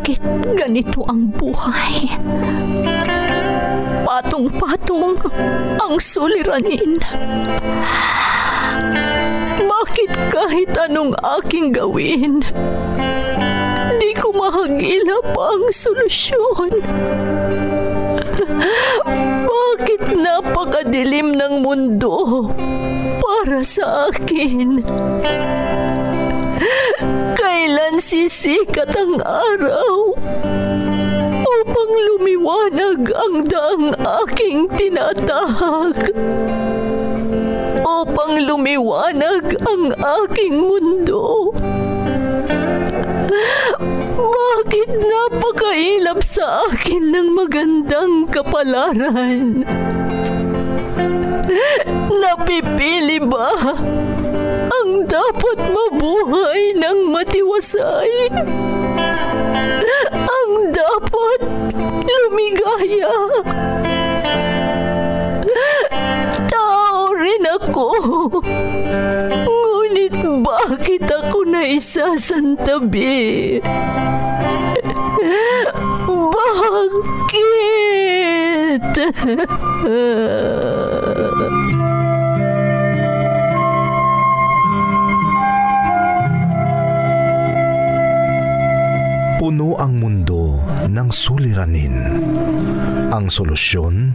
bakit ganito ang buhay. Patong-patong ang suliranin. Bakit kahit anong aking gawin, di ko mahagilap ang solusyon? Bakit napakadilim ng mundo para sa akin? Kailan sisikat ang araw upang lumiwanag ang daang aking tinatahak? Upang lumiwanag ang aking mundo? Bakit napakailap sa akin ng magandang kapalaran? Napipili ba ang dapat mabuhay ng matiwasay? Ang dapat lumigaya? Tao rin ako. Ngunit bakit ako naisasantabi? Bakit? Puno ang mundo ng suliranin. Ang solusyon,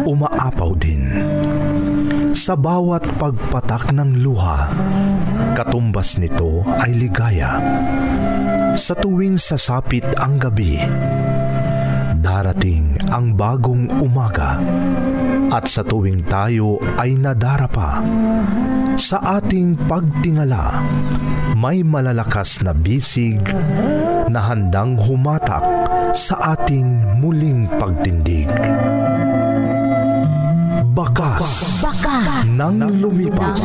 umaapaw din. Sa bawat pagpatak ng luha, katumbas nito ay ligaya. Sa tuwing sasapit ang gabi, darating ang bagong umaga. At sa tuwing tayo ay nadarapa, sa ating pagtingala, may malalakas na bisig na handang humatak sa ating muling pagtindig. Bakas ng lumipas.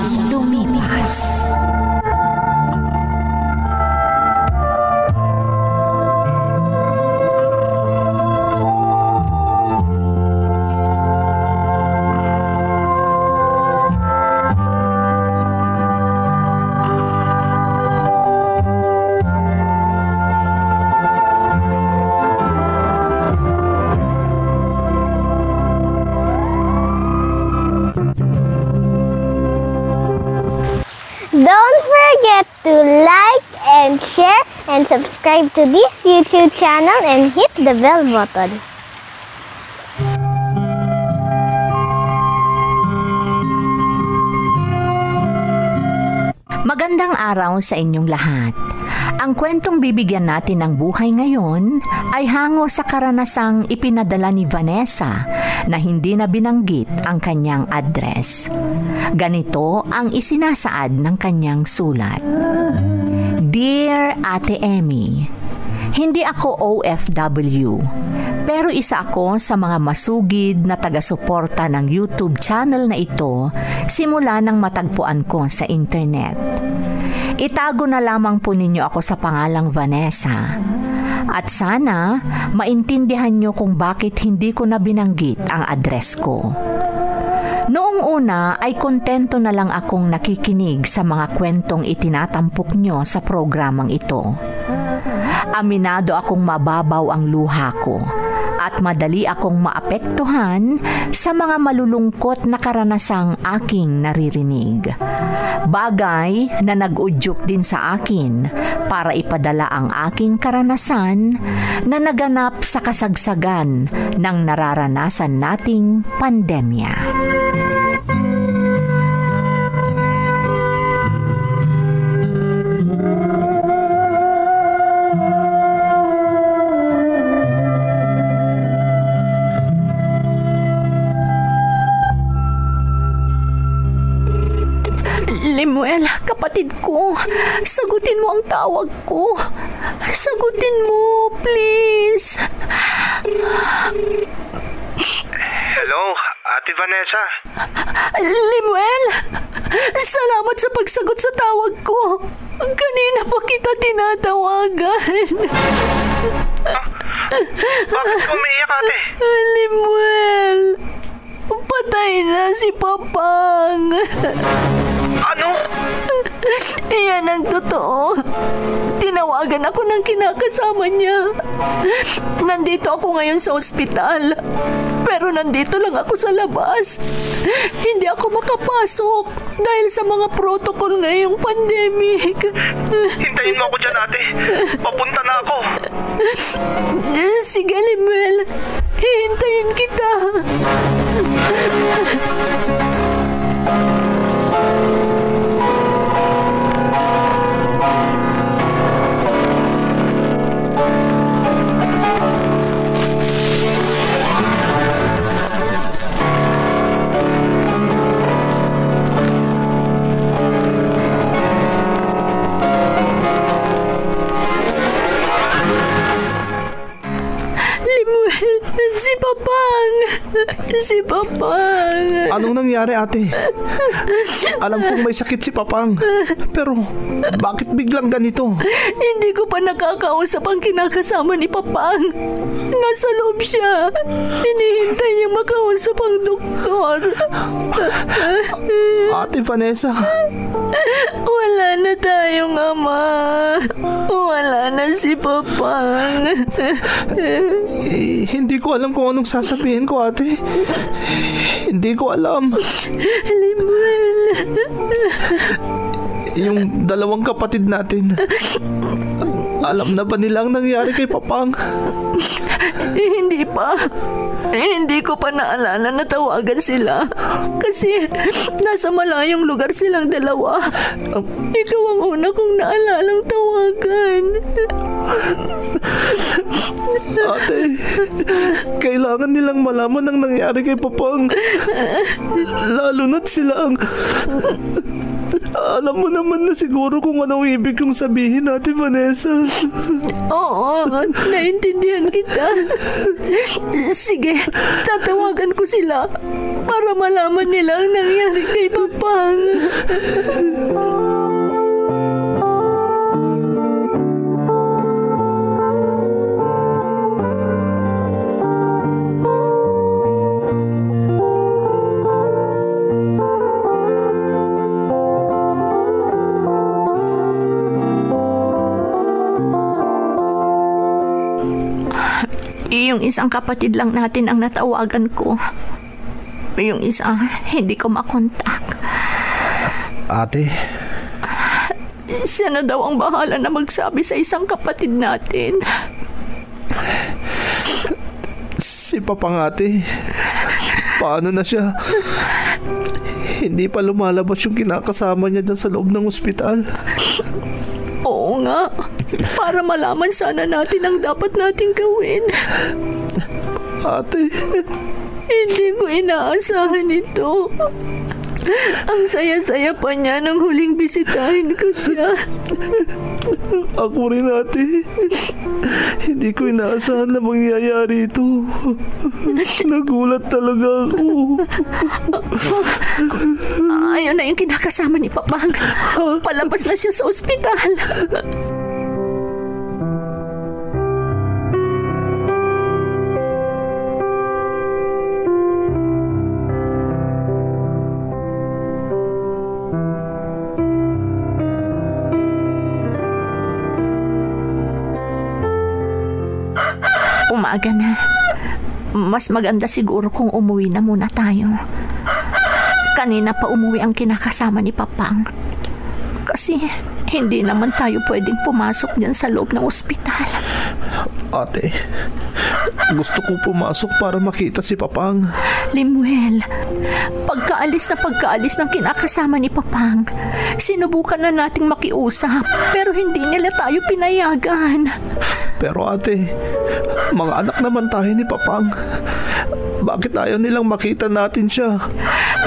Don't forget to like and share and subscribe to this YouTube channel and hit the bell button. Magandang araw sa inyong lahat. Ang kwentong bibigyan natin ng buhay ngayon ay hango sa karanasang ipinadala ni Vanessa na hindi na binanggit ang kanyang address. Ganito ang isinasaad ng kanyang sulat. Dear Ate Emmy, hindi ako OFW, pero isa ako sa mga masugid na taga-suporta ng YouTube channel na ito simula nang matagpuan ko sa internet. Itago na lamang po ninyo ako sa pangalang Vanessa. At sana maintindihan nyo kung bakit hindi ko na binanggit ang address ko. Noong una ay kontento na lang akong nakikinig sa mga kwentong itinatampok nyo sa programang ito. Aminado akong mababaw ang luha ko at madali akong maapektuhan sa mga malulungkot na karanasang aking naririnig. Bagay na nag-udyok din sa akin para ipadala ang aking karanasan na naganap sa kasagsagan ng nararanasan nating pandemya. Lemuel, kapatid ko, sagutin mo ang tawag ko. Sagutin mo, please. Hello, Ate Vanessa. Lemuel, salamat sa pagsagot sa tawag ko. Kanina pa kita tinatawagan. Bakit umiiyak, Ate? Lemuel, patay na si Papang. Ano? Iyan ang totoo. Tinawagan ako ng kinakasama niya. Nandito ako ngayon sa ospital. Pero nandito lang ako sa labas. Hindi ako makapasok dahil sa mga protocol ngayong pandemic. Hintayin mo ako dyan, ate. Papunta na ako. Sige, Limuel. Hihintayin kita. Si Papang! Si Papang! Anong nangyari, ate? Alam kong may sakit si Papang. Pero bakit biglang ganito? Hindi ko pa nakakausap ang kinakasama ni Papang. Nasa loob siya. Hinihintay niya makausap ang doktor. Ate Vanessa, Wala na tayong ama. Wala na si Papang. hindi ko alam kung anong sasabihin ko, ate. Hindi ko alam. Limuel. Yung dalawang kapatid natin, alam na ba nila ang nangyari kay Papang? Hindi pa. Hindi ko pa naalala na tawagan sila. Kasi nasa malayong lugar silang dalawa. Ikaw ang una kong naalalang tawagan. Ate, kailangan nilang malaman ang nangyari kay Papang. Lalo na't sila ang... Alam mo naman na siguro kung anong ibig kong sabihin, Ate Vanessa. Oo, naintindihan kita. Sige, tatawagan ko sila para malaman nila ang nangyari kay Papang. Yung isang kapatid lang natin ang natawagan ko. Yung isa, hindi ko makontak. Ate? Siya na daw ang bahala na magsabi sa isang kapatid natin. Si Papang, ate. Paano na siya? Hindi pa lumalabas yung kinakasama niya dyan sa loob ng ospital. Oo nga. Para malaman sana natin ang dapat nating gawin. Ate. Hindi ko inaasahan ito. Ang saya-saya pa niya nang huling bisitahin ko siya. Ako rin, ate. Hindi ko inaasahan na mangyayari ito. Nagulat talaga ako. Ayun na yung kinakasama ni Papang. Palabas na siya sa ospital. Umaga na. Mas maganda siguro kung umuwi na muna tayo. Kanina pa umuwi ang kinakasama ni Papang. Kasi hindi naman tayo pwedeng pumasok dyan sa loob ng ospital. Ate, gusto kong pumasok para makita si Papang. Limuel, pagkaalis ng kinakasama ni Papang, sinubukan na nating makiusap pero hindi nila tayo pinayagan. Pero ate, mga anak naman tayo ni Papang. Bakit ayaw nilang makita natin siya?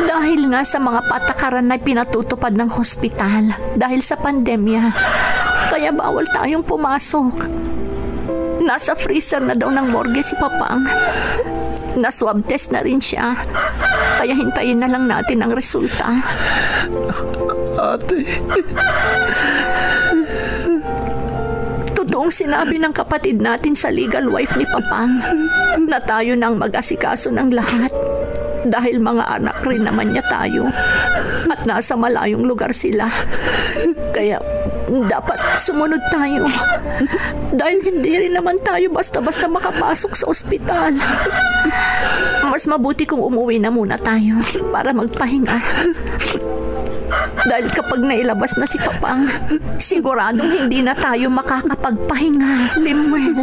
Dahil nga sa mga patakaran na pinatutupad ng hospital dahil sa pandemya, kaya bawal tayong pumasok. Nasa freezer na daw ng morgue si Papang. Na-swab test na rin siya. Kaya hintayin na lang natin ang resulta. Ate... Totoong sinabi ng kapatid natin sa legal wife ni Papang na tayo nang mag-asikaso ng lahat dahil mga anak rin naman niya tayo at at nasa malayong lugar sila. Kaya dapat sumunod tayo. Dahil hindi rin naman tayo basta-basta makapasok sa ospital. Mas mabuti kung umuwi na muna tayo para magpahinga. Dahil kapag nailabas na si Papang, siguradong hindi na tayo makakapagpahinga, Limuel.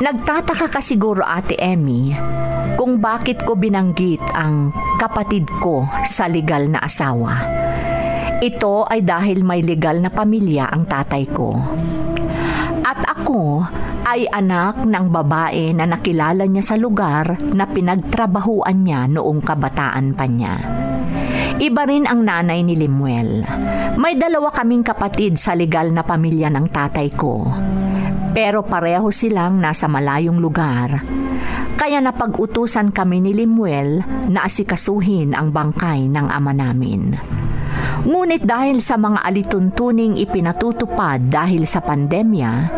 Nagtataka ka siguro, Ate Emmy, kung bakit ko binanggit ang kapatid ko sa legal na asawa. Ito ay dahil may legal na pamilya ang tatay ko. At ako ay anak ng babae na nakilala niya sa lugar na pinagtrabahuan niya noong kabataan pa niya. Iba rin ang nanay ni Limuel. May 2 kaming kapatid sa legal na pamilya ng tatay ko. Pero pareho silang nasa malayong lugar. Kaya napag-utusan kami ni Limuel na asikasuhin ang bangkay ng ama namin. Ngunit dahil sa mga alituntuning ipinatutupad dahil sa pandemya,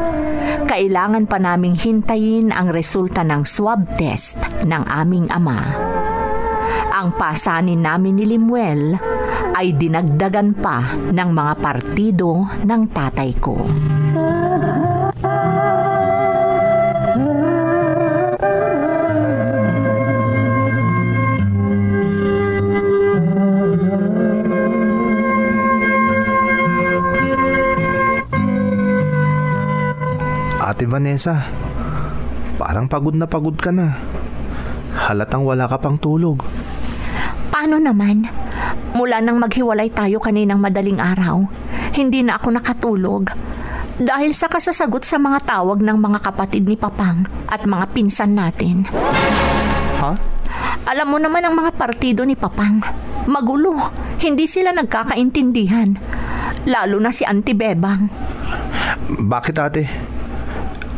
kailangan pa naming hintayin ang resulta ng swab test ng aming ama. Ang pasanin namin ni Limuel ay dinagdagan pa ng mga partido ng tatay ko. Ate Vanessa, parang pagod na pagod ka na. Halatang wala ka pang tulog. Paano naman? Mula nang maghiwalay tayo kaninang madaling araw, hindi na ako nakatulog. Dahil sa kasasagot sa mga tawag ng mga kapatid ni Papang at mga pinsan natin. Ha? Alam mo naman ang mga partido ni Papang. Magulo. Hindi sila nagkakaintindihan. Lalo na si Auntie Bebang. Bakit, ate?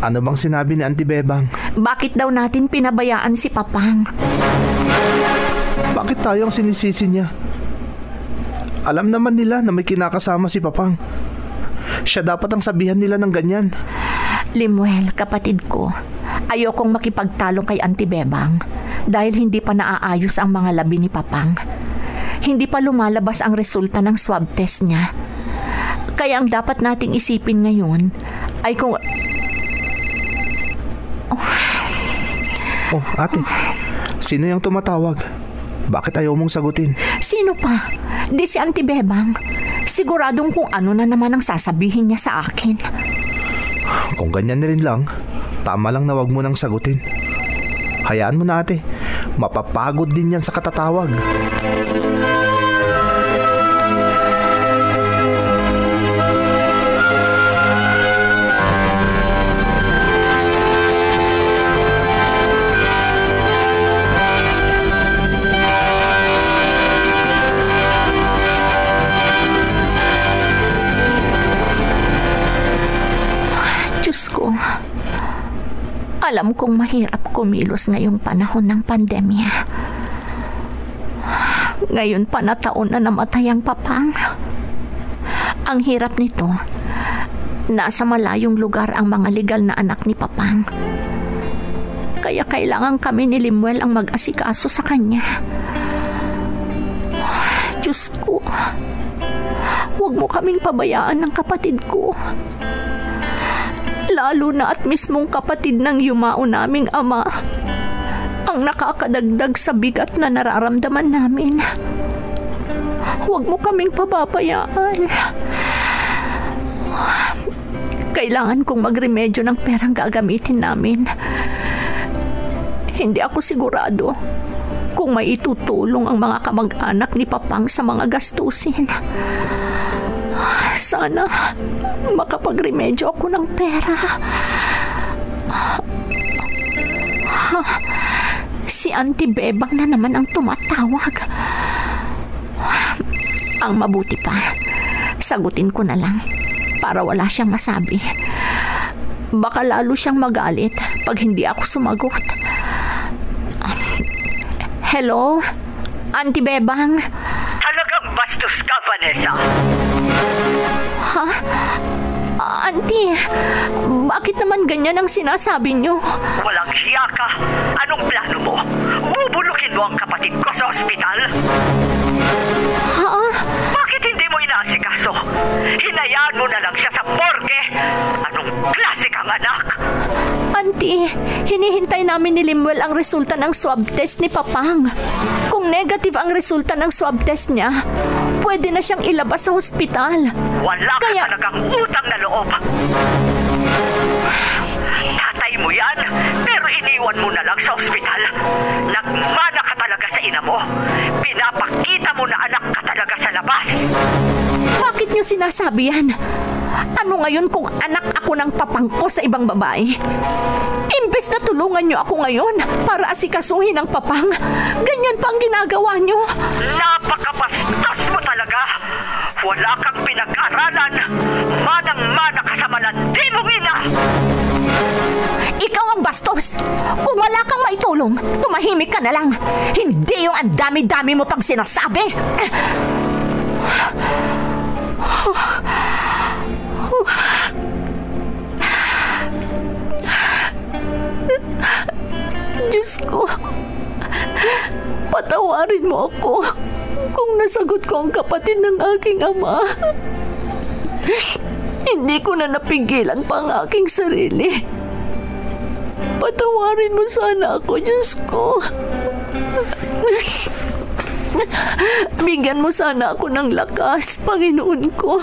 Ano bang sinabi ni Auntie Bebang? Bakit daw natin pinabayaan si Papang? Bakit tayo ang sinisisi niya? Alam naman nila na may kinakasama si Papang. Siya dapat ang sabihan nila ng ganyan. Limuel, kapatid ko, ayokong makipagtalo kay Auntie Bebang dahil hindi pa naaayos ang mga labi ni Papang. Hindi pa lumalabas ang resulta ng swab test niya. Kaya ang dapat nating isipin ngayon ay kung... Oh, ate, sino yung tumatawag? Bakit ayaw mong sagutin? Sino pa? Di si Auntie Bebang. Siguradong kung ano na naman ang sasabihin niya sa akin. Kung ganyan na rin lang, tama lang na wag mo nang sagutin. Hayaan mo na, ate. Mapapagod din yan sa katatawag. Alam kong mahirap kumilos ngayong panahon ng pandemya. Ngayon pa na taon na namatay ang Papang. Ang hirap nito. Nasa malayong lugar ang mga legal na anak ni Papang. Kaya kailangan kami ni Limuel ang mag-asikaso sa kanya. Diyos ko, huwag mo kaming pabayaan ng kapatid ko. Lalo na at mismong kapatid ng yumao naming ama ang nakakadagdag sa bigat na nararamdaman namin. Huwag mo kaming pababayaan. Kailangan kong magremedyo ng perang gagamitin namin. Hindi ako sigurado kung may itutulong ang mga kamag-anak ni Papang sa mga gastusin. Sana makapagremedyo ako ng pera. Si Auntie Bebang na naman ang tumatawag. Ang mabuti pa, sagutin ko na lang para wala siyang masabi. Baka lalo siyang magalit pag hindi ako sumagot. Hello? Auntie Bebang? Talagang bastos ka, Vanessa. Ha? Auntie, bakit naman ganyan ang sinasabi niyo? Walang hiya ka. Anong plano mo? Bubulukin mo ang kapatid ko sa ospital? Ha? Bakit hindi mo inaasikaso? Hinayaan mo na lang siya sa morgue. Anong klase kang anak? Auntie, hinihintay namin ni Limuel ang resulta ng swab test ni Papang. Kung negative ang resulta ng swab test niya, pwede na siyang ilabas sa ospital. Wala ka talagang utang na loob. Tatay mo yan, pero iniwan mo na lang sa ospital. Nagmana ka talaga sa ina mo. Pinapakita mo na anak ka talaga sa labas. Bakit niyo sinasabi yan? Ano ngayon kung anak ako ng Papang ko sa ibang babae? Imbes na tulungan niyo ako ngayon para asikasuhin ang Papang, ganyan pa ang ginagawa niyo. Napakabastos mo talaga. Wala kang pinag-aralan. Manang-mana ka sa malandi mong ina. Ikaw ang bastos. Kung wala kang maitulong, tumahimik ka na lang. Hindi yung ang dami-dami mo pang sinasabi. Diyos ko, patawarin mo ako kung nasagot ko ang kapatid ng aking ama. Hindi ko na napigilan pa ang aking sarili. Patawarin mo sana ako, Diyos ko. Bigyan mo sana ako ng lakas, Panginoon ko.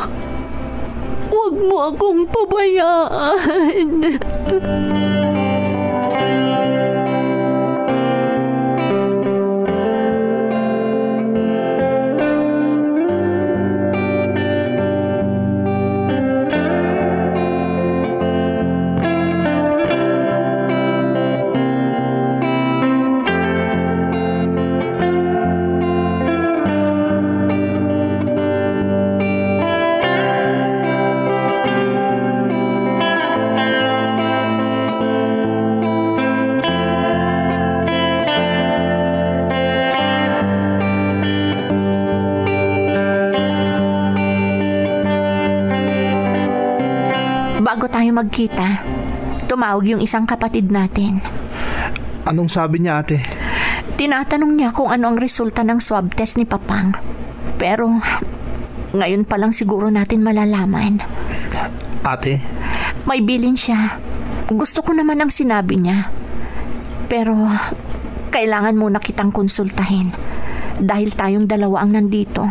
Huwag mo akong pabayaan. Bago tayo magkita, tumawag yung isang kapatid natin. Anong sabi niya, ate? Tinatanong niya kung ano ang resulta ng swab test ni Papang. Pero ngayon pa lang siguro natin malalaman. Ate? May bilin siya. Gusto ko naman ang sinabi niya. Pero kailangan muna kitang konsultahin dahil tayong dalawa ang nandito.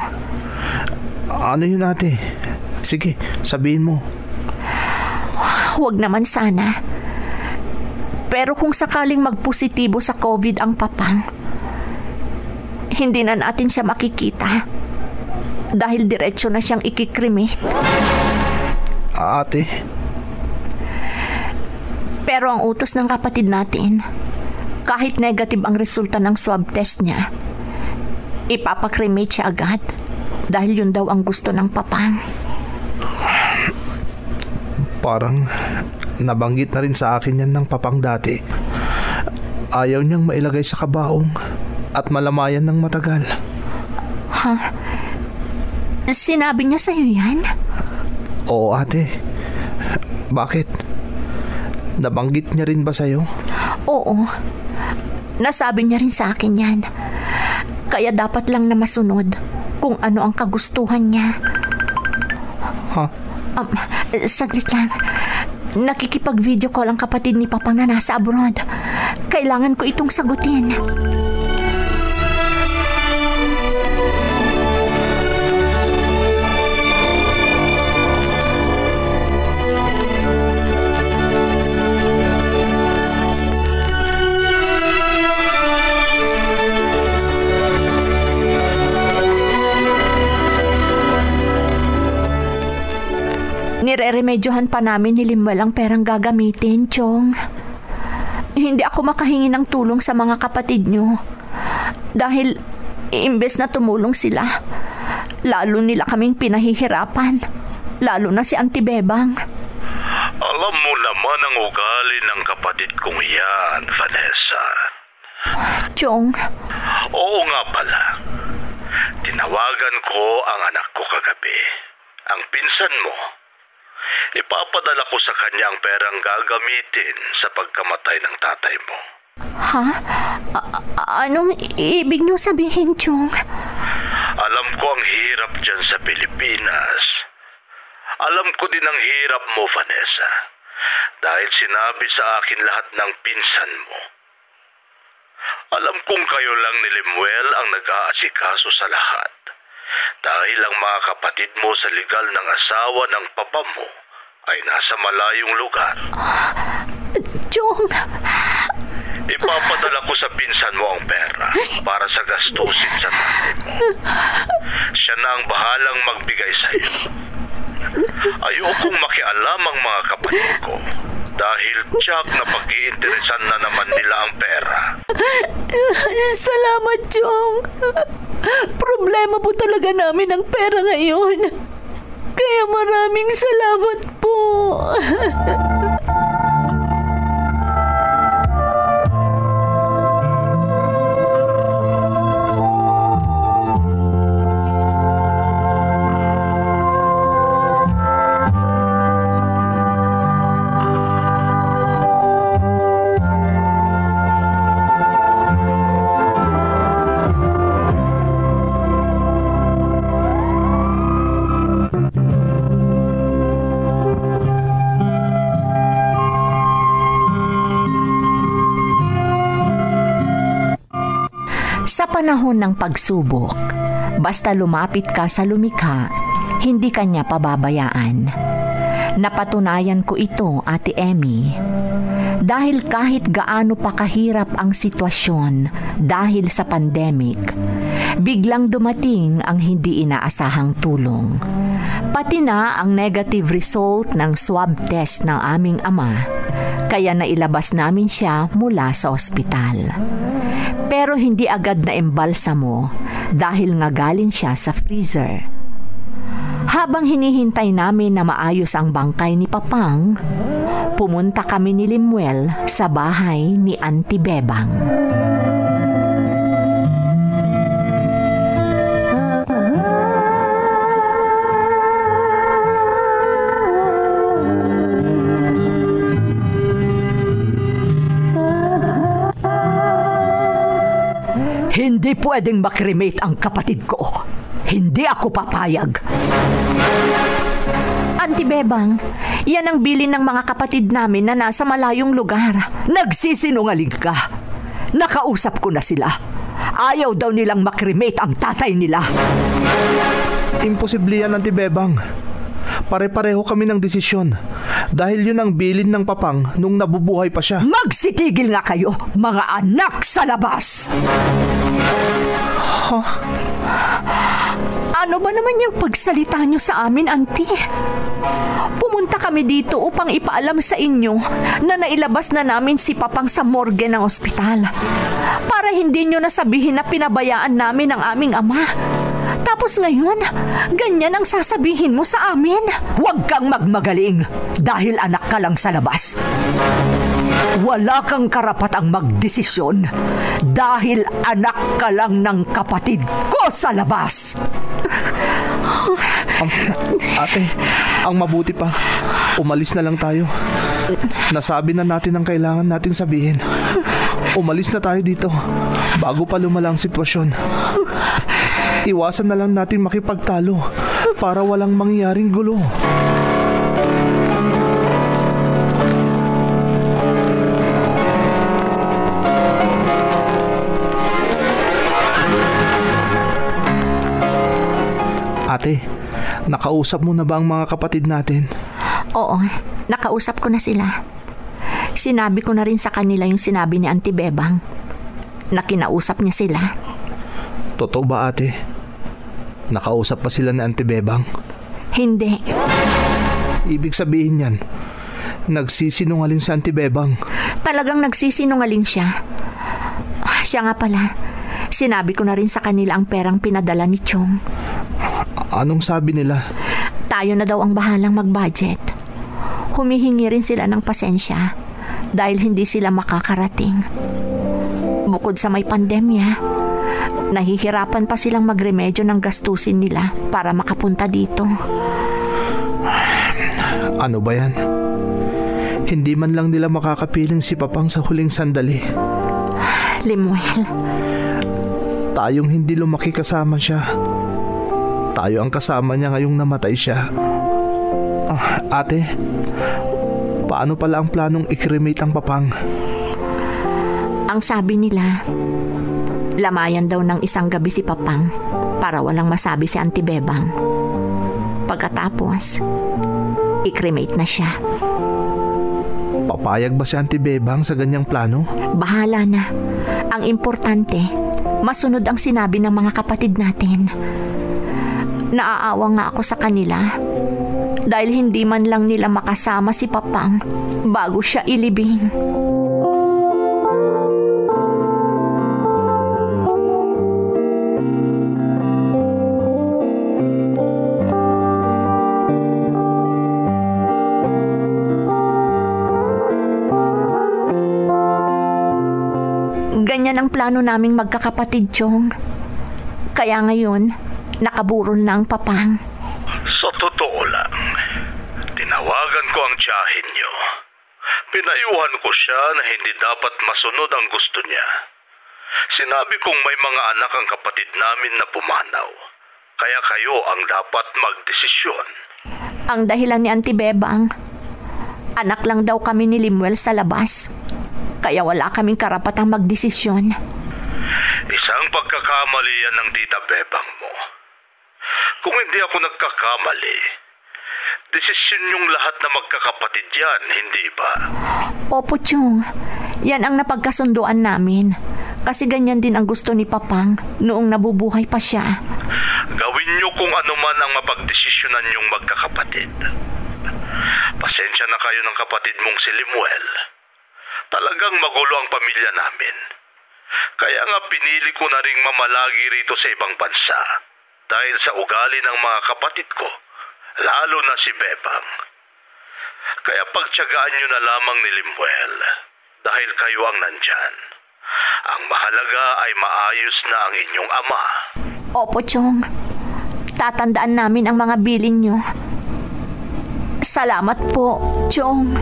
Ano yun, ate? Sige, sabihin mo. Huwag naman sana. Pero kung sakaling magpositibo sa COVID ang Papang, hindi na natin siya makikita dahil diretso na siyang ikikremate. Ate? Pero ang utos ng kapatid natin, kahit negative ang resulta ng swab test niya, ipapakremate siya agad dahil yun daw ang gusto ng Papang. Parang nabanggit na rin sa akin yan ng Papang dati. Ayaw niyang mailagay sa kabaong at malamayan ng matagal. Ha? Sinabi niya sa'yo yan? Oo, ate. Bakit? Nabanggit niya rin ba sa'yo? Oo. Nasabi niya rin sa akin yan. Kaya dapat lang na masunod kung ano ang kagustuhan niya. Ha? Saglit lang. Nakikipag-video call ang kapatid ni Papang na nasa abroad. Kailangan ko itong sagutin. Nire-remedyohan pa namin ni Limuel ang perang gagamitin, Chong. Hindi ako makahingi ng tulong sa mga kapatid nyo. Dahil imbes na tumulong sila, lalo nila kaming pinahihirapan. Lalo na si Auntie Bebang. Alam mo naman ang ugali ng kapatid kong yan, Vanessa. Chong. Oo nga pala. Tinawagan ko ang anak ko kagabi. Ang pinsan mo. Ipapadala ko sa kanya ang perang gagamitin sa pagkamatay ng tatay mo. Ha? Anong ibig niyo sabihin, Chong? Alam ko ang hirap dyan sa Pilipinas. Alam ko din ang hirap mo, Vanessa. Dahil sinabi sa akin lahat ng pinsan mo. Alam kong kayo lang ni Limuel ang nag-aasikaso sa lahat. Dahil ang mga kapatid mo sa legal ng asawa ng papa mo ay nasa malayong lugar. Chong! Ipapadala ko sa pinsan mo ang pera para sa gastusin sa tatay mo. Siya na ang bahalang magbigay sa iyo. Ayokong makialam ang mga kapatid ko dahil tiyak na pag-iinteresan na naman nila ang pera. Salamat, Chong. Problema po talaga namin ang pera ngayon. Kaya maraming salamat po. Sa panahon ng pagsubok, basta lumapit ka sa lumikha, hindi ka niya pababayaan. Napatunayan ko ito, Ate Emmy. Dahil kahit gaano pa kahirap ang sitwasyon dahil sa pandemic, biglang dumating ang hindi inaasahang tulong. Pati na ang negative result ng swab test ng aming ama, kaya nailabas namin siya mula sa ospital. Pero hindi agad na embalsamo dahil nga galing siya sa freezer. Habang hinihintay namin na maayos ang bangkay ni Papang, pumunta kami ni Limuel sa bahay ni Auntie Bebang. Hindi pwedeng makremate ang kapatid ko. Hindi ako papayag. Auntie Bebang, yan ang bilin ng mga kapatid namin na nasa malayong lugar. Nagsisinungaling ka. Nakausap ko na sila. Ayaw daw nilang makremate ang tatay nila. Imposible yan, Auntie Bebang. Pare-pareho kami ng desisyon. Dahil yun ang bilin ng Papang nung nabubuhay pa siya. Magsitigil nga kayo, mga anak sa labas! Huh? Ano ba naman yung pagsalita nyo sa amin, Auntie? Pumunta kami dito upang ipaalam sa inyo na nailabas na namin si Papang sa morgue ng ospital. Para hindi nyo nasabihin na pinabayaan namin ang aming ama. Tapos ngayon, ganyan ang sasabihin mo sa amin. Huwag kang magmagaling dahil anak ka lang sa labas. Wala kang karapatang magdesisyon dahil anak ka lang ng kapatid ko sa labas. Ate, ang mabuti pa, umalis na lang tayo. Nasabi na natin ang kailangan nating sabihin. Umalis na tayo dito bago pa lumala ang sitwasyon. Iwasan na lang natin makipagtalo para walang mangyaring gulo. Ate, nakausap mo na ba ang mga kapatid natin? Oo, nakausap ko na sila. Sinabi ko na rin sa kanila yung sinabi ni Auntie Bebang na kinausap niya sila. Totoo ba, ate? Nakausap pa sila ni Auntie Bebang? Hindi. Ibig sabihin yan, nagsisinungaling si Auntie Bebang. Talagang nagsisinungaling siya. Siya nga pala, sinabi ko na rin sa kanila ang perang pinadala ni Chong. Anong sabi nila? Tayo na daw ang bahalang mag-budget. Humihingi rin sila ng pasensya dahil hindi sila makakarating. Bukod sa may pandemya, nahihirapan pa silang magremedyo ng gastusin nila para makapunta dito. Ano ba yan? Hindi man lang nila makakapiling si Papang sa huling sandali. Limuel, Tayong hindi lumaki kasama siya. Tayo ang kasama niya ngayong namatay siya. Ate, paano pala ang planong i-cremate ang Papang? ang sabi nila, lamayan daw ng isang gabi si Papang para walang masabi si Auntie Bebang. Pagkatapos, i-cremate na siya. Papayag ba si Auntie Bebang sa ganyang plano? Bahala na. Ang importante, masunod ang sinabi ng mga kapatid natin. Naaawa nga ako sa kanila dahil hindi man lang nila makasama si Papang bago siya ilibing. Ganyan ang plano naming magkakapatid, Chong. Kaya ngayon, nakaburol na ang Papang. Sa totoo lang, tinawagan ko ang tiyahin niyo. Pinayuhan ko siya na hindi dapat masunod ang gusto niya. Sinabi kong may mga anak ang kapatid namin na pumanaw. Kaya kayo ang dapat magdesisyon. Ang dahilan ni Auntie Bebang, anak lang daw kami ni Limuel sa labas. Kaya wala kaming karapatang magdesisyon. Isang pagkakamali yan ng tita Bebang mo. Kung hindi ako nagkakamali, desisyon niyong lahat na magkakapatid yan, hindi ba? Opo, Chong. Yan ang napagkasunduan namin. Kasi ganyan din ang gusto ni Papang noong nabubuhay pa siya. Gawin niyo kung ano man ang mapagdesisyonan niyong magkakapatid. Pasensya na kayo ng kapatid mong si Limuel. Talagang magulo ang pamilya namin. Kaya nga pinili ko na ring mamalagi rito sa ibang bansa dahil sa ugali ng mga kapatid ko, lalo na si Bebang. Kaya pagtiyagaan nyo na lamang ni Limuel dahil kayo ang nandyan. Ang mahalaga ay maayos na ang inyong ama. Opo, Chong. Tatandaan namin ang mga bilin nyo. Salamat po, Chong.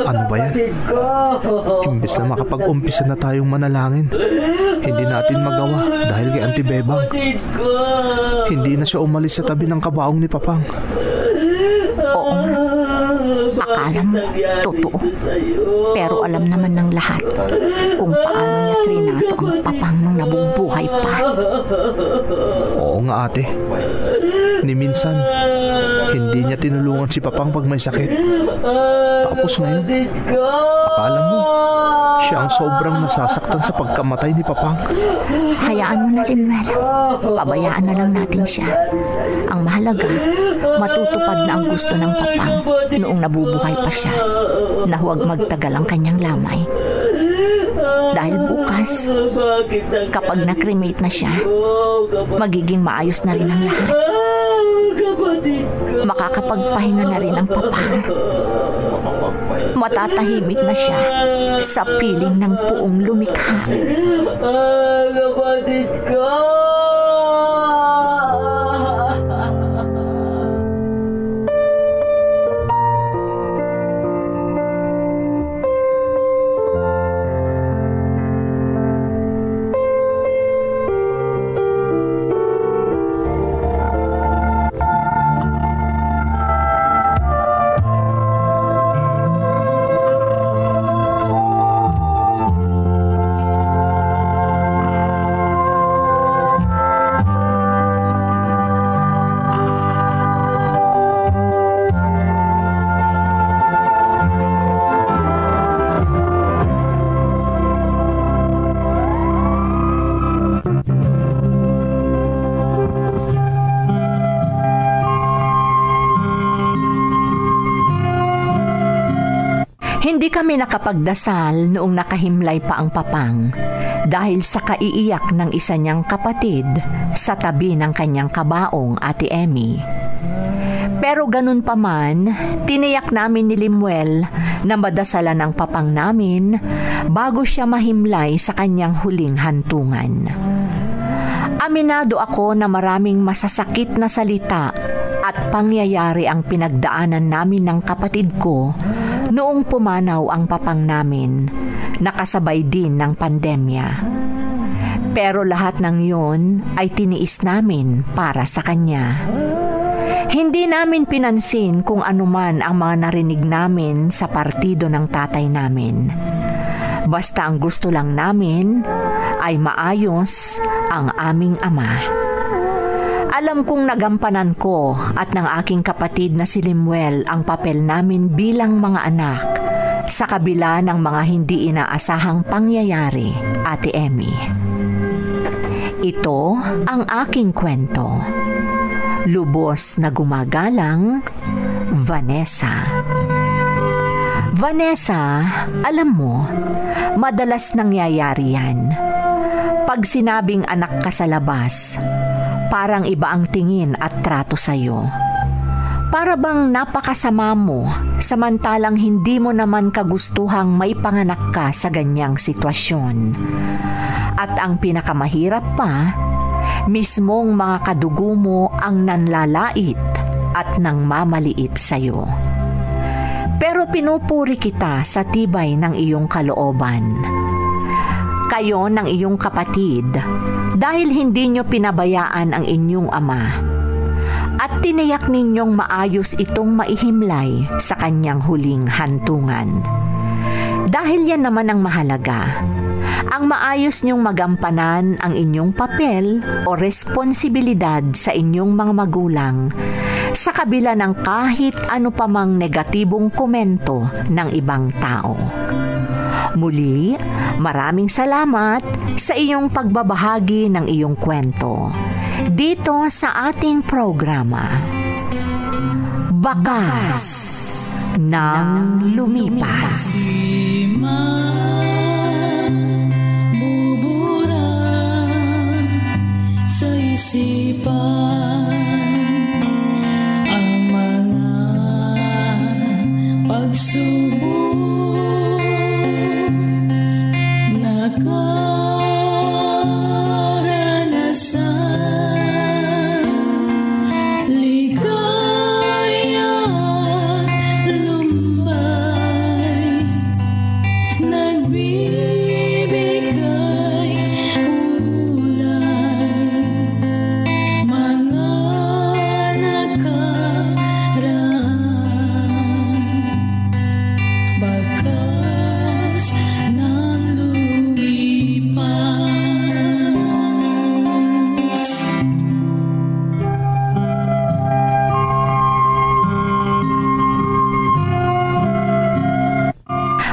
Ano ba yan? Imbes na makapag-umpisa na tayong manalangin, hindi natin magawa dahil kay Auntie Bebang. Hindi na siya umalis sa tabi ng kabaong ni Papang. Oo. Akala mo, totoo. Pero alam naman ng lahat kung paano niya trinato ang Papang nung nabubuhay pa. Oo nga, ate. Ni minsan, hindi niya tinulungan si Papang pag may sakit. Tapos ngayon, akala mo, siya ang sobrang nasasaktan sa pagkamatay ni Papang. Hayaan mo na, Limuel. Pabayaan na lang natin siya. Ang mahalaga, matutupad na ang gusto ng Papang noong nabubuhay pa siya na huwag magtagal ang kanyang lamay. Dahil bukas, kapag na-cremate na siya, magiging maayos na rin ang lahat. Makakapagpahinga na rin ang Papang. Matatahimik na siya sa piling ng puong lumikha. Kapatid ko! Hindi kami nakapagdasal noong nakahimlay pa ang papang dahil sa kaiiyak ng isa niyang kapatid sa tabi ng kanyang kabaong, Ate Emmy. Pero ganun pa man, tiniyak namin ni Limuel na madasalan ang papang namin bago siya mahimlay sa kanyang huling hantungan. Aminado ako na maraming masasakit na salita at pangyayari ang pinagdaanan namin ng kapatid ko noong pumanaw ang papang namin, nakasabay din ng pandemya. Pero lahat ng yun ay tiniis namin para sa kanya. Hindi namin pinansin kung anuman ang mga narinig namin sa partido ng tatay namin. Basta ang gusto lang namin ay maayos ang aming ama. Alam kong nagampanan ko at ng aking kapatid na si Limuel ang papel namin bilang mga anak sa kabila ng mga hindi inaasahang pangyayari, Ate Emmy. Ito ang aking kwento. Lubos na gumagalang, Vanessa. Vanessa, alam mo, madalas nangyayari yan. Pag sinabing anak ka sa labas, parang iba ang tingin at trato sa'yo. Para bang napakasama mo, samantalang hindi mo naman kagustuhang may panganak ka sa ganyang sitwasyon. At ang pinakamahirap pa, mismong mga kadugo mo ang nanlalait at nangmamaliit sa'yo. Pero pinupuri kita sa tibay ng iyong kalooban. Kayo ng iyong kapatid dahil hindi nyo pinabayaan ang inyong ama at tiniyak ninyong maayos itong maihimlay sa kanyang huling hantungan. Dahil yan naman ang mahalaga. Ang maayos niyong magampanan ang inyong papel o responsibilidad sa inyong mga magulang sa kabila ng kahit ano pa mang negatibong komento ng ibang tao. Muli, maraming salamat sa iyong pagbabahagi ng iyong kwento dito sa ating programa, Bakas ng Lumipas. Sa isipan ang mga pagsubok na karanasan, ligaya at lumbay, nagbibigay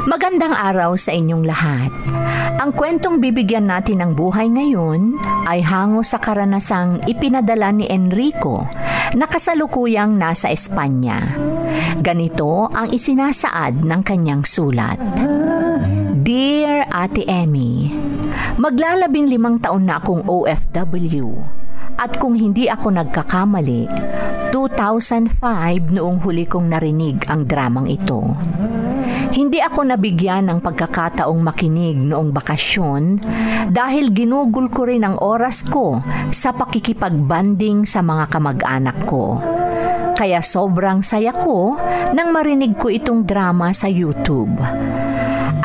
Magandang araw sa inyong lahat. Ang kwentong bibigyan natin ng buhay ngayon ay hango sa karanasang ipinadala ni Enrico na kasalukuyang nasa Espanya. Ganito ang isinasaad ng kanyang sulat. Dear Ate Emmy, maglalabing 5 taon na akong OFW at kung hindi ako nagkakamali, 2005 noong huli kong narinig ang dramang ito. Hindi ako nabigyan ng pagkakataong makinig noong bakasyon dahil ginugol ko rin ang oras ko sa pakikipagbanding sa mga kamag-anak ko. Kaya sobrang saya ko nang marinig ko itong drama sa YouTube.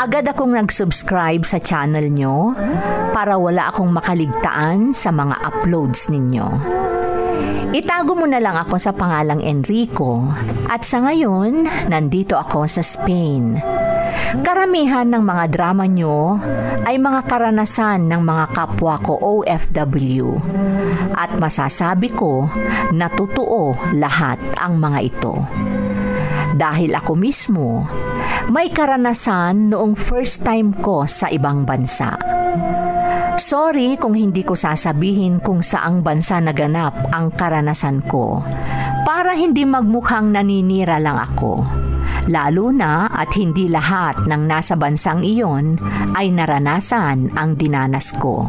Agad akong nag-subscribe sa channel nyo para wala akong makaligtaan sa mga uploads ninyo. Itago mo na lang ako sa pangalang Enrico at sa ngayon, nandito ako sa Spain. Karamihan ng mga drama nyo ay mga karanasan ng mga kapwa ko OFW at masasabi ko na totoo lahat ang mga ito. Dahil ako mismo, may karanasan noong first time ko sa ibang bansa. Sorry kung hindi ko sasabihin kung saang bansa naganap ang karanasan ko para hindi magmukhang naninira lang ako. Lalo na at hindi lahat ng nasa bansang iyon ay naranasan ang dinanas ko.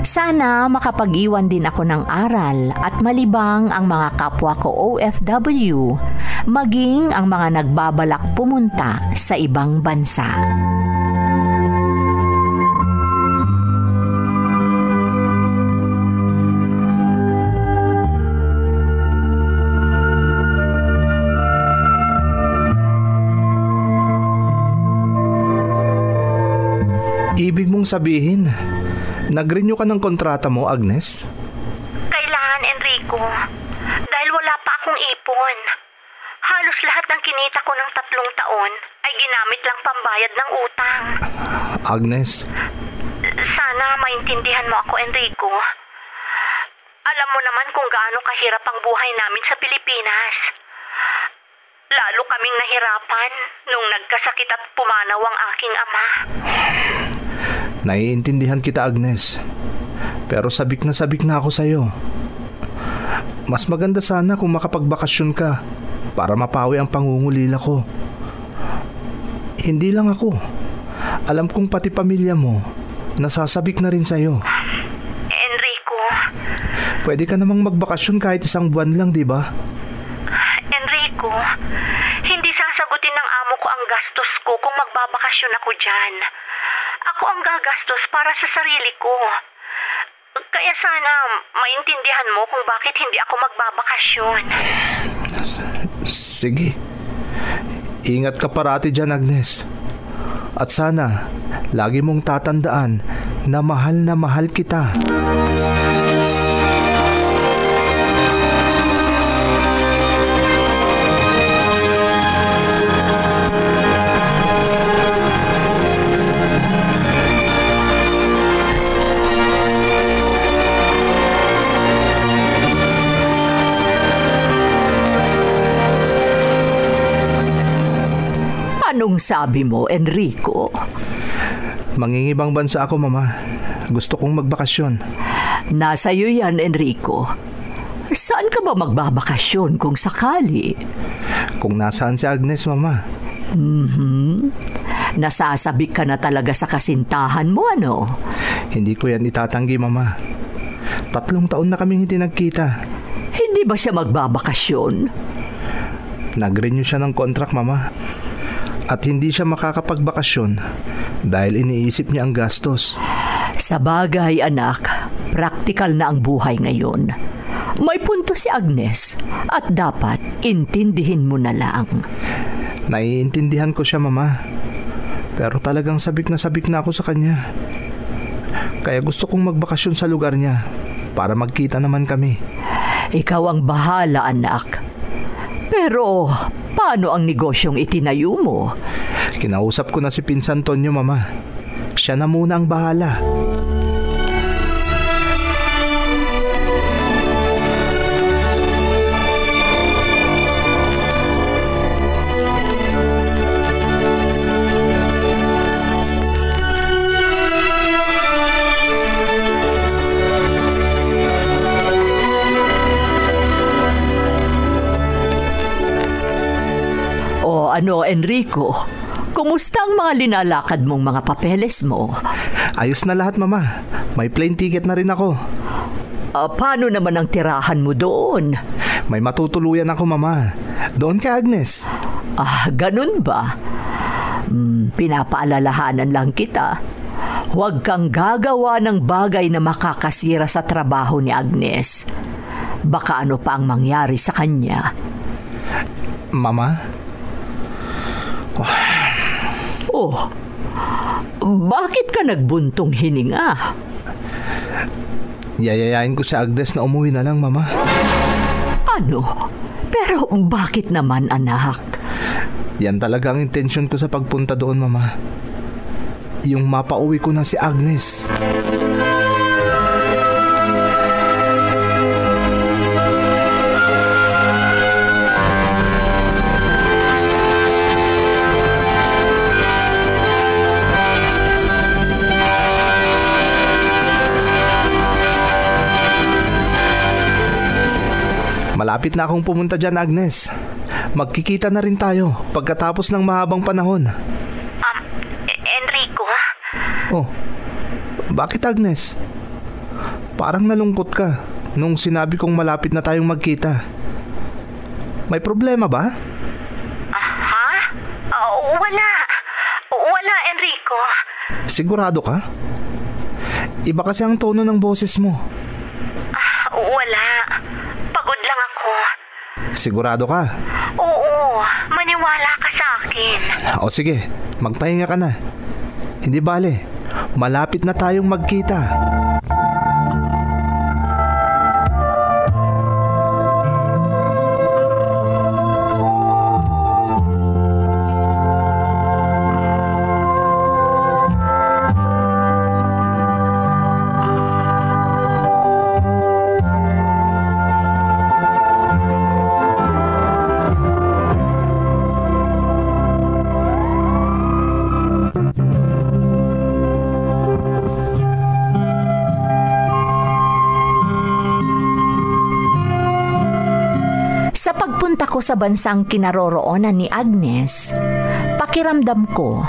Sana makapag-iwan din ako ng aral at malibang ang mga kapwa ko OFW, maging ang mga nagbabalak pumunta sa ibang bansa. Ibig mong sabihin, nag-renew ka ng kontrata mo, Agnes? Kailangan, Enrico. Dahil wala pa akong ipon. Halos lahat ng kinita ko ng 3 taon ay ginamit lang pambayad ng utang. Agnes, Sana maintindihan mo ako, Enrico. Alam mo naman kung gaano kahirap ang buhay namin sa Pilipinas. Lalo kaming nahirapan nung nagkasakit at pumanaw ang aking ama. naiintindihan kita, Agnes. Pero sabik na ako sa'yo. Mas maganda sana kung makapagbakasyon ka para mapawi ang pangungulila ko. Hindi lang ako. Alam kong pati pamilya mo nasasabik na rin sa'yo. Enrico. Pwede ka namang magbakasyon kahit 1 buwan lang, di ba? Enrico, hindi sasagutin ng amo ko ang gastos ko kung magbabakasyon ako dyan. Ako ang gagastos para sa sarili ko. Kaya sana maintindihan mo kung bakit hindi ako magbabakasyon. Sige. Ingat ka parati dyan, Agnes. At sana, lagi mong tatandaan na mahal kita. Anong sabi mo, Enrico? Mangingibang bansa ako, Mama. Gusto kong magbakasyon. Nasa iyo yan, Enrico. Saan ka ba magbabakasyon kung sakali? Kung nasaan si Agnes, Mama. Nasasabik ka na talaga sa kasintahan mo, ano? Hindi ko yan itatanggi, Mama. 3 taon na kaming hindi nagkita. Hindi ba siya magbabakasyon? Nag-renew siya ng contract, Mama. At hindi siya makakapagbakasyon dahil iniisip niya ang gastos. Sa bagay, anak, praktikal na ang buhay ngayon. May punto si Agnes at dapat intindihin mo na lang. Naiintindihan ko siya, Mama. Pero talagang sabik na ako sa kanya. Kaya gusto kong magbakasyon sa lugar niya para magkita naman kami. Ikaw ang bahala, anak. Pero paano ang negosyong itinayo mo? Kinausap ko na si Pinsan Tonyo, Mama. Siya na muna ang bahala. Ano, Enrico? Kumusta ang mga linalakad mong mga papeles mo? Ayos na lahat, Mama. May plane ticket na rin ako. Paano naman ang tirahan mo doon? May matutuluyan ako, Mama. Doon kay Agnes. Ganun ba? Pinapaalalahanan lang kita. Huwag kang gagawa ng bagay na makakasira sa trabaho ni Agnes. Baka ano pa ang mangyari sa kanya. Mama? Bakit ka nagbuntong hininga? Yayayain ko si Agnes na umuwi na lang, Mama. Ano? Pero bakit naman, anak? Yan talaga ang intensyon ko sa pagpunta doon, Mama. Yung mapauwi ko na si Agnes. Malapit na akong pumunta dyan, Agnes. Magkikita na rin tayo pagkatapos ng mahabang panahon. Enrico? Oh, bakit Agnes? Parang nalungkot ka nung sinabi kong malapit na tayong magkita. May problema ba? Ha? Wala, Enrico. Sigurado ka? Iba kasi ang tono ng boses mo. Wala. Pagod lang ako. Sigurado ka? Oo, maniwala ka sa akin. O sige, magpahinga ka na. Hindi bale, malapit na tayong magkita. Pagpunta ko sa bansang kinaroroonan ni Agnes, pakiramdam ko,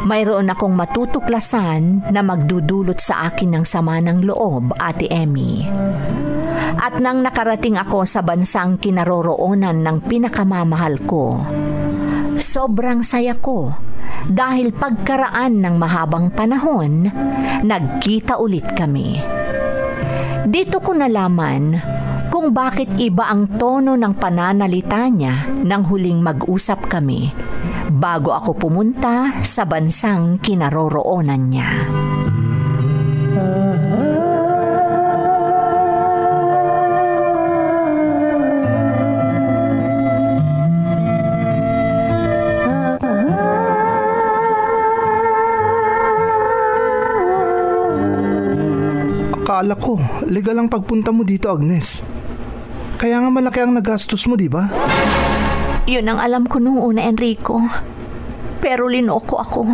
mayroon akong matutuklasan na magdudulot sa akin ng sama ng loob, Ate Emmy. At nang nakarating ako sa bansang kinaroroonan ng pinakamamahal ko, sobrang saya ko dahil pagkaraan ng mahabang panahon, nagkita ulit kami. Dito ko nalaman kung bakit iba ang tono ng pananalita niya nang huling mag-usap kami bago ako pumunta sa bansang kinaroroonan niya. Akala ko, legal ang pagpunta mo dito, Agnes. Kaya nga malaki ang nagastos mo, di ba? Yun ang alam ko noong una, Enrico. Pero linoko ako.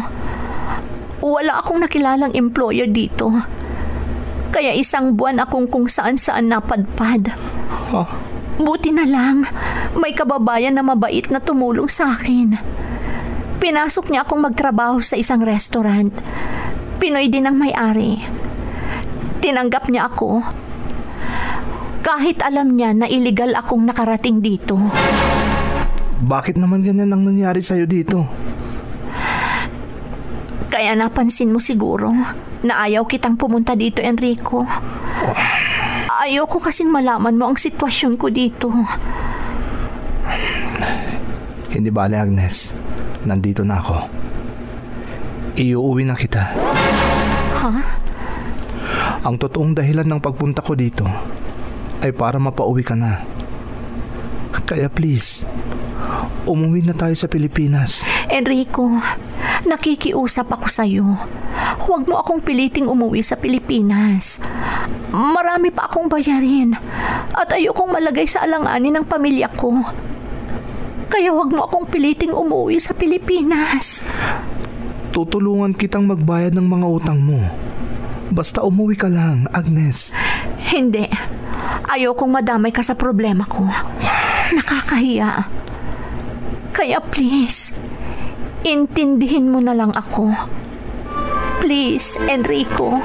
Wala akong nakilalang employer dito. Kaya isang buwan akong kung saan-saan napadpad. Huh? Buti na lang, may kababayan na mabait na tumulong sa akin. Pinasok niya akong magtrabaho sa isang restaurant. Pinoy din ang may-ari. Tinanggap niya ako. Kahit alam niya na illegal akong nakarating dito. Bakit naman ganyan ang nangyari sa'yo dito? Kaya napansin mo siguro na ayaw kitang pumunta dito, Enrico. Ayaw ko kasing malaman mo ang sitwasyon ko dito. Hindi bale, Agnes. Nandito na ako. Iuuwi na kita. Ha? Ang totoong dahilan ng pagpunta ko dito ay para mapauwi ka na. Kaya please, umuwi na tayo sa Pilipinas. Enrico, nakikiusap ako sa'yo. Huwag mo akong piliting umuwi sa Pilipinas. Marami pa akong bayarin at ayokong malagay sa alanganin ng pamilya ko. Kaya huwag mo akong piliting umuwi sa Pilipinas. Tutulungan kitang magbayad ng mga utang mo. Basta umuwi ka lang, Agnes. Hindi. Ayokong madamay ka sa problema ko. Nakakahiya. Kaya please, intindihin mo na lang ako. Please, Enrico.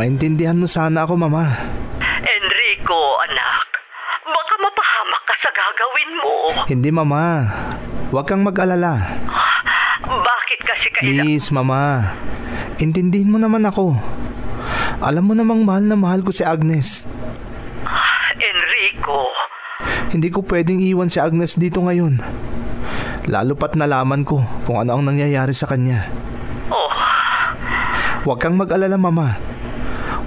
Maintindihan mo sana ako, Mama. Enrico, anak. Baka mapahamak ka sa gagawin mo. Hindi, Mama. Huwag kang mag-alala. Bakit kasi Please, Mama. Intindihin mo naman ako. Alam mo namang mahal na mahal ko si Agnes. Enrico. Hindi ko pwedeng iwan si Agnes dito ngayon. Lalo pat nalaman ko kung ano ang nangyayari sa kanya. Oh. Huwag kang mag-alala, Mama.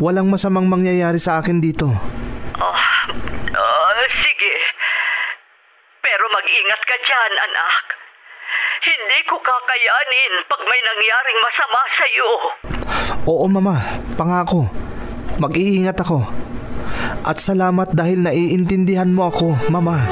Walang masamang mangyayari sa akin dito. Sige. Pero mag-ingat ka dyan, anak. Hindi ko kakayanin pag may nangyaring masama sa'yo. Oo, Mama. Pangako. Mag-iingat ako. At salamat dahil naiintindihan mo ako, Mama.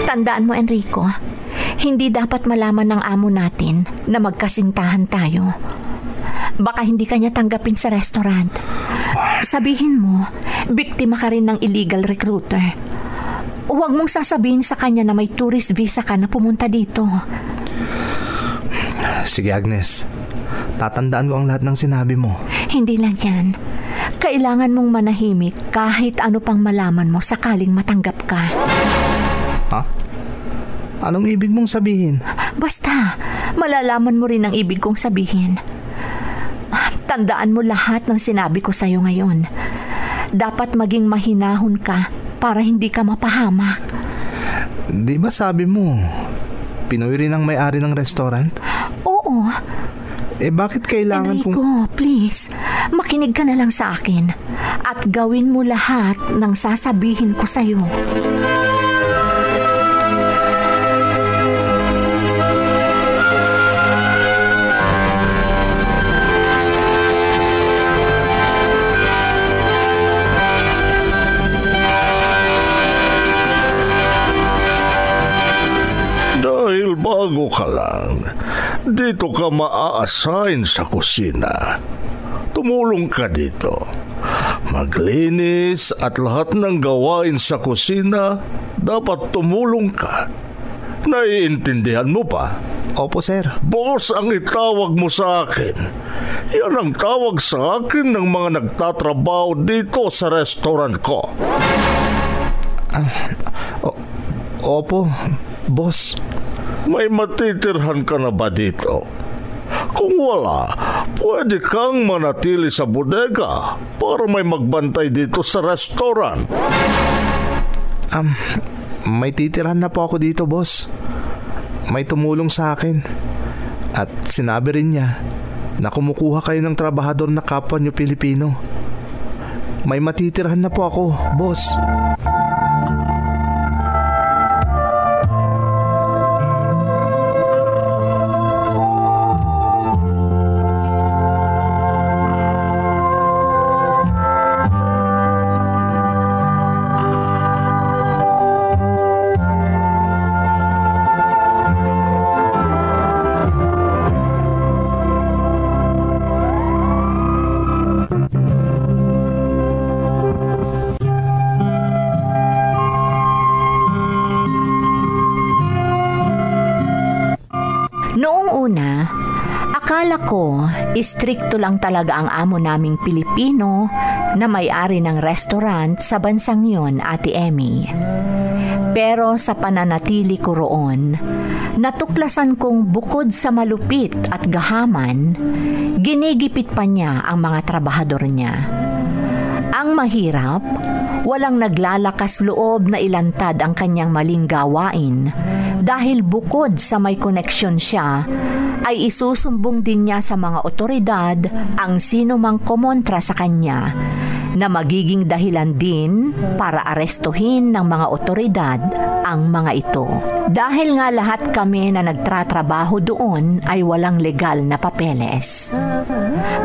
Tandaan mo, Enrico, hindi dapat malaman ng amo natin na magkasintahan tayo. Baka hindi kanya tanggapin sa restaurant. Sabihin mo, biktima ka rin ng illegal recruiter. Huwag mong sasabihin sa kanya na may tourist visa ka na pumunta dito. Sige, Agnes. Tatandaan ko ang lahat ng sinabi mo. Hindi lang yan. Kailangan mong manahimik kahit ano pang malaman mo sakaling matanggap ka. Ha? Anong ibig mong sabihin? Basta, malalaman mo rin ang ibig kong sabihin. Tandaan mo lahat ng sinabi ko sa'yo ngayon. Dapat maging mahinahon ka para hindi ka mapahamak. Di ba sabi mo, Pinoy rin ang may-ari ng restaurant? Oo. Bakit kailangan Enrico, please, makinig ka na lang sa akin at gawin mo lahat ng sasabihin ko sa'yo. Dahil bago ka lang, dito ka maa-assign sa kusina. Tumulong ka dito. Maglinis at lahat ng gawain sa kusina, dapat tumulong ka. Naiintindihan mo pa? Opo, sir. Boss ang itawag mo sa akin. Yan ang tawag sa akin ng mga nagtatrabaho dito sa restaurant ko. Opo, boss. May matitirhan ka na ba dito? Kung wala, pwede kang manatili sa bodega para may magbantay dito sa restaurant. May titirhan na po ako dito, boss. May tumulong sa akin. At sinabi rin niya na kumukuha kayo ng trabahador na kapwa niyo Pilipino. May matitirhan na po ako, boss. Noong una, akala ko istrikto lang talaga ang amo naming Pilipino na may-ari ng restaurant sa bansang yon, Ate Emmy. Pero sa pananatili ko roon, natuklasan kong bukod sa malupit at gahaman, ginigipit pa niya ang mga trabahador niya. Ang mahirap, walang naglalakas loob na ilantad ang kanyang maling gawain dahil bukod sa may koneksyon siya, ay isusumbong din niya sa mga otoridad ang sino mang kumontra sa kanya na magiging dahilan din para arestuhin ng mga otoridad ang mga ito. Dahil nga lahat kami na nagtratrabaho doon ay walang legal na papeles.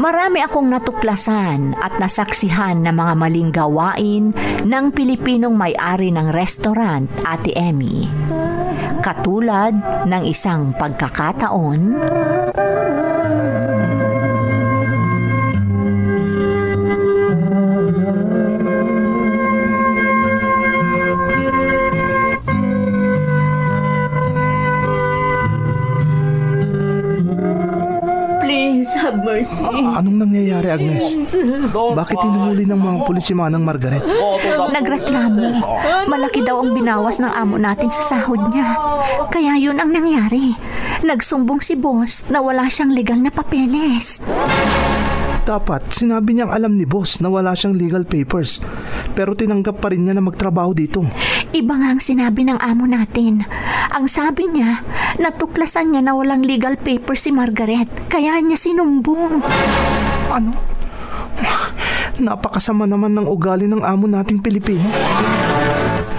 Marami akong natuklasan at nasaksihan na mga maling gawain ng Pilipinong may-ari ng restaurant, Ate Emmy. Katulad ng isang pagkakataon, Please have mercy. Anong nangyayari, Agnes? Bakit hinuhuli ng mga pulis si Manang Margaret? nagreklamo. Malaki daw ang binawas ng amo natin sa sahod niya. Kaya yun ang nangyari. Nagsumbong si boss na wala siyang legal na papeles. Dapat, sinabi niyang alam ni boss na wala siyang legal papers. Pero tinanggap pa rin niya na magtrabaho dito. Iba nga ang sinabi ng amo natin. Ang sabi niya, natuklasan niya na walang legal paper si Margaret, kaya niya sinumbong. Ano? Napakasama naman ng ugali ng amo nating Pilipino.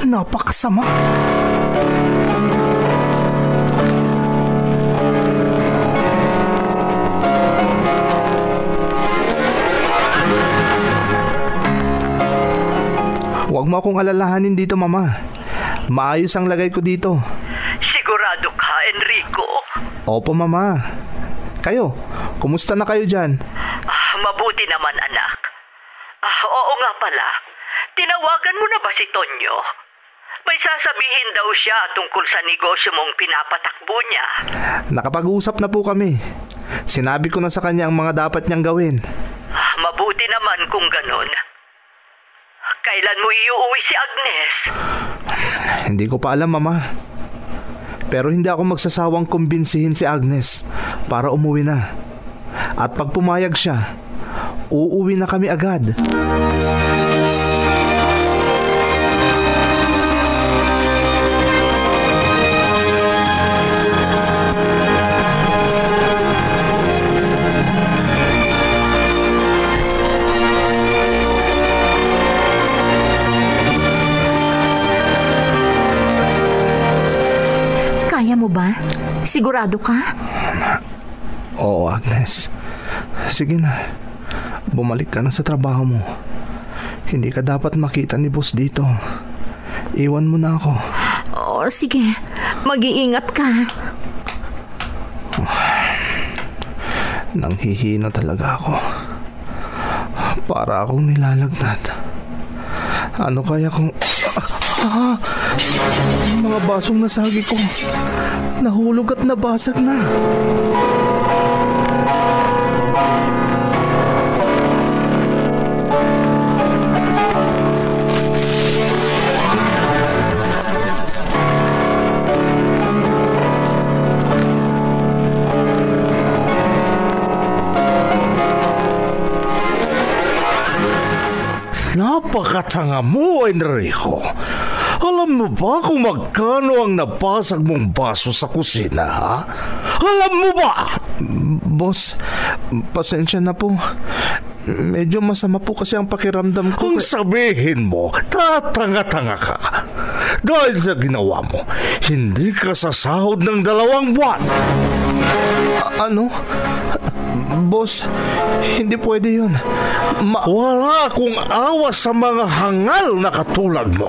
Napakasama. Huwag mo akong alalahanin dito, Mama. Maayos ang lagay ko dito. Sigurado ka, Enrico? Opo, Mama. Kayo, kumusta na kayo dyan? Mabuti naman, anak. Oo nga pala. Tinawagan mo na ba si Tonyo? May sasabihin daw siya tungkol sa negosyo mong pinapatakbo niya. Nakapag-usap na po kami. Sinabi ko na sa kanya ang mga dapat niyang gawin. Mabuti naman kung ganun. Kailan mo iuwi si Agnes? Hindi ko pa alam, Mama. Pero hindi ako magsasawang kumbinsihin si Agnes para umuwi na. At pag pumayag siya, uuwi na kami agad. Kaya mo ba? Sigurado ka? Oo, Agnes. Sige na. Bumalik ka na sa trabaho mo. Hindi ka dapat makita ni boss dito. Iwan mo na ako. Oo, sige. Mag-iingat ka. Nanghihina talaga ako. Para akong nilalagnat. Ano kaya kung... mga basong nasagi ko. Nahulog at nabasag na. Napakatanga mo, Enrico. Alam mo ba kung magkano ang nabasag mong baso sa kusina, ha? Alam mo ba? Boss, pasensya na po. Medyo masama po kasi ang pakiramdam ko. Kung sabihin mo, tatanga-tanga ka. Dahil sa ginawa mo, hindi ka sasahod ng 2 buwan. Ano? Boss, hindi pwede yun. Wala akong awa sa mga hangal na katulad mo.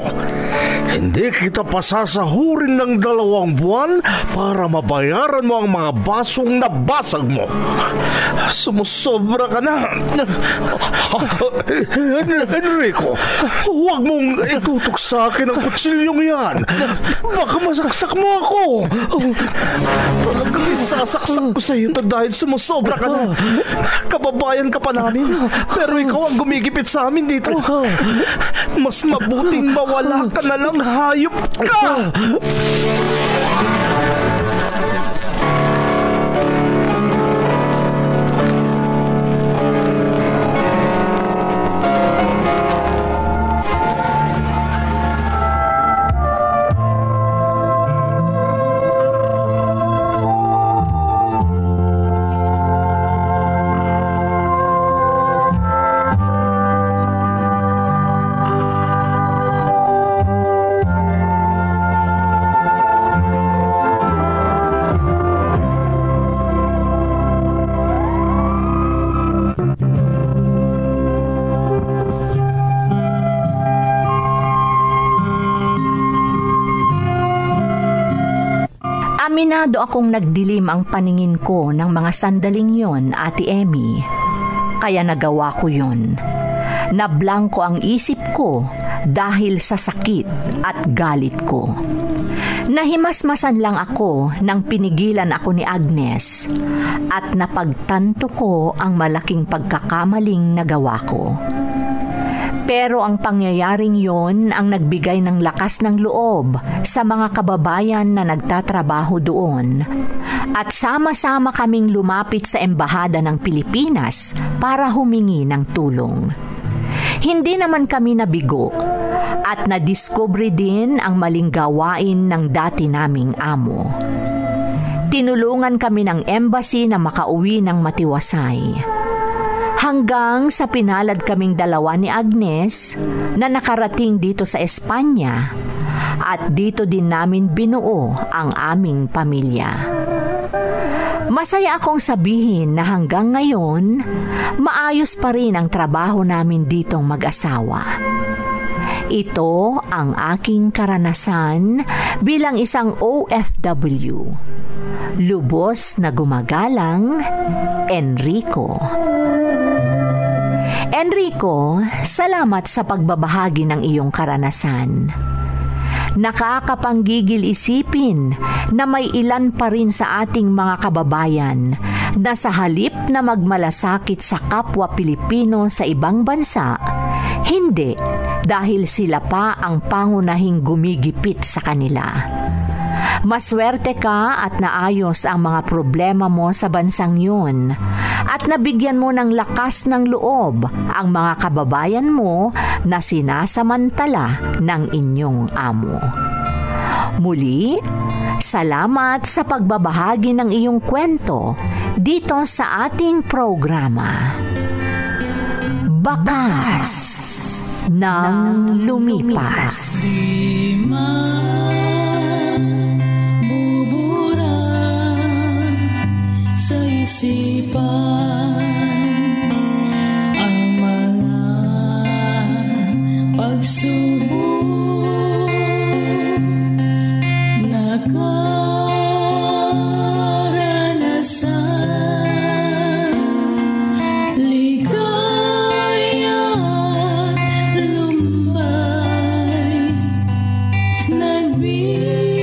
Hindi kita pasasahurin ng 2 buwan para mabayaran mo ang mga basong nabasag mo. Sumusobra ka na. Enrico, huwag mong itutok sa akin ang kutsilyong yan. Baka masaksak mo ako. Talagang isasaksak ko sa iyo dahil sumusobra ka na. Kababayan ka pa namin, pero ikaw ang gumigipit sa amin dito. Mas mabuting mawala ka na lang, hayop ka! Aminado akong nagdilim ang paningin ko ng mga sandaling yon, Ate Emmy. Kaya nagawa ko yon. Nablangko ang isip ko dahil sa sakit at galit ko. Nahimasmasan lang ako nang pinigilan ako ni Agnes at napagtanto ko ang malaking pagkakamaling nagawa ko. Pero ang pangyayaring yon ang nagbigay ng lakas ng loob sa mga kababayan na nagtatrabaho doon. At sama-sama kaming lumapit sa Embahada ng Pilipinas para humingi ng tulong. Hindi naman kami nabigo At nadiskubre din ang maling gawain ng dati naming amo. Tinulungan kami ng embassy na makauwi ng matiwasay. Hanggang sa pinalad kaming dalawa ni Agnes na nakarating dito sa Espanya at dito din namin binuo ang aming pamilya. Masaya akong sabihin na hanggang ngayon, maayos pa rin ang trabaho namin ditong mag-asawa. Ito ang aking karanasan bilang isang OFW. Lubos na gumagalang, Enrico. Enrico, salamat sa pagbabahagi ng iyong karanasan. Nakakapanggigil isipin na may ilan pa rin sa ating mga kababayan na sa halip na magmalasakit sa kapwa Pilipino sa ibang bansa, hindi dahil sila pa ang pangunahing gumigipit sa kanila. Maswerte ka at naayos ang mga problema mo sa bansang yun at nabigyan mo ng lakas ng loob ang mga kababayan mo na sinasamantala ng inyong amo. Muli, salamat sa pagbabahagi ng iyong kwento dito sa ating programa. Bakas ng Lumipas. Sa isipan ang mga pagsubok na karanasan, ligaya at lumbay, nagbibigay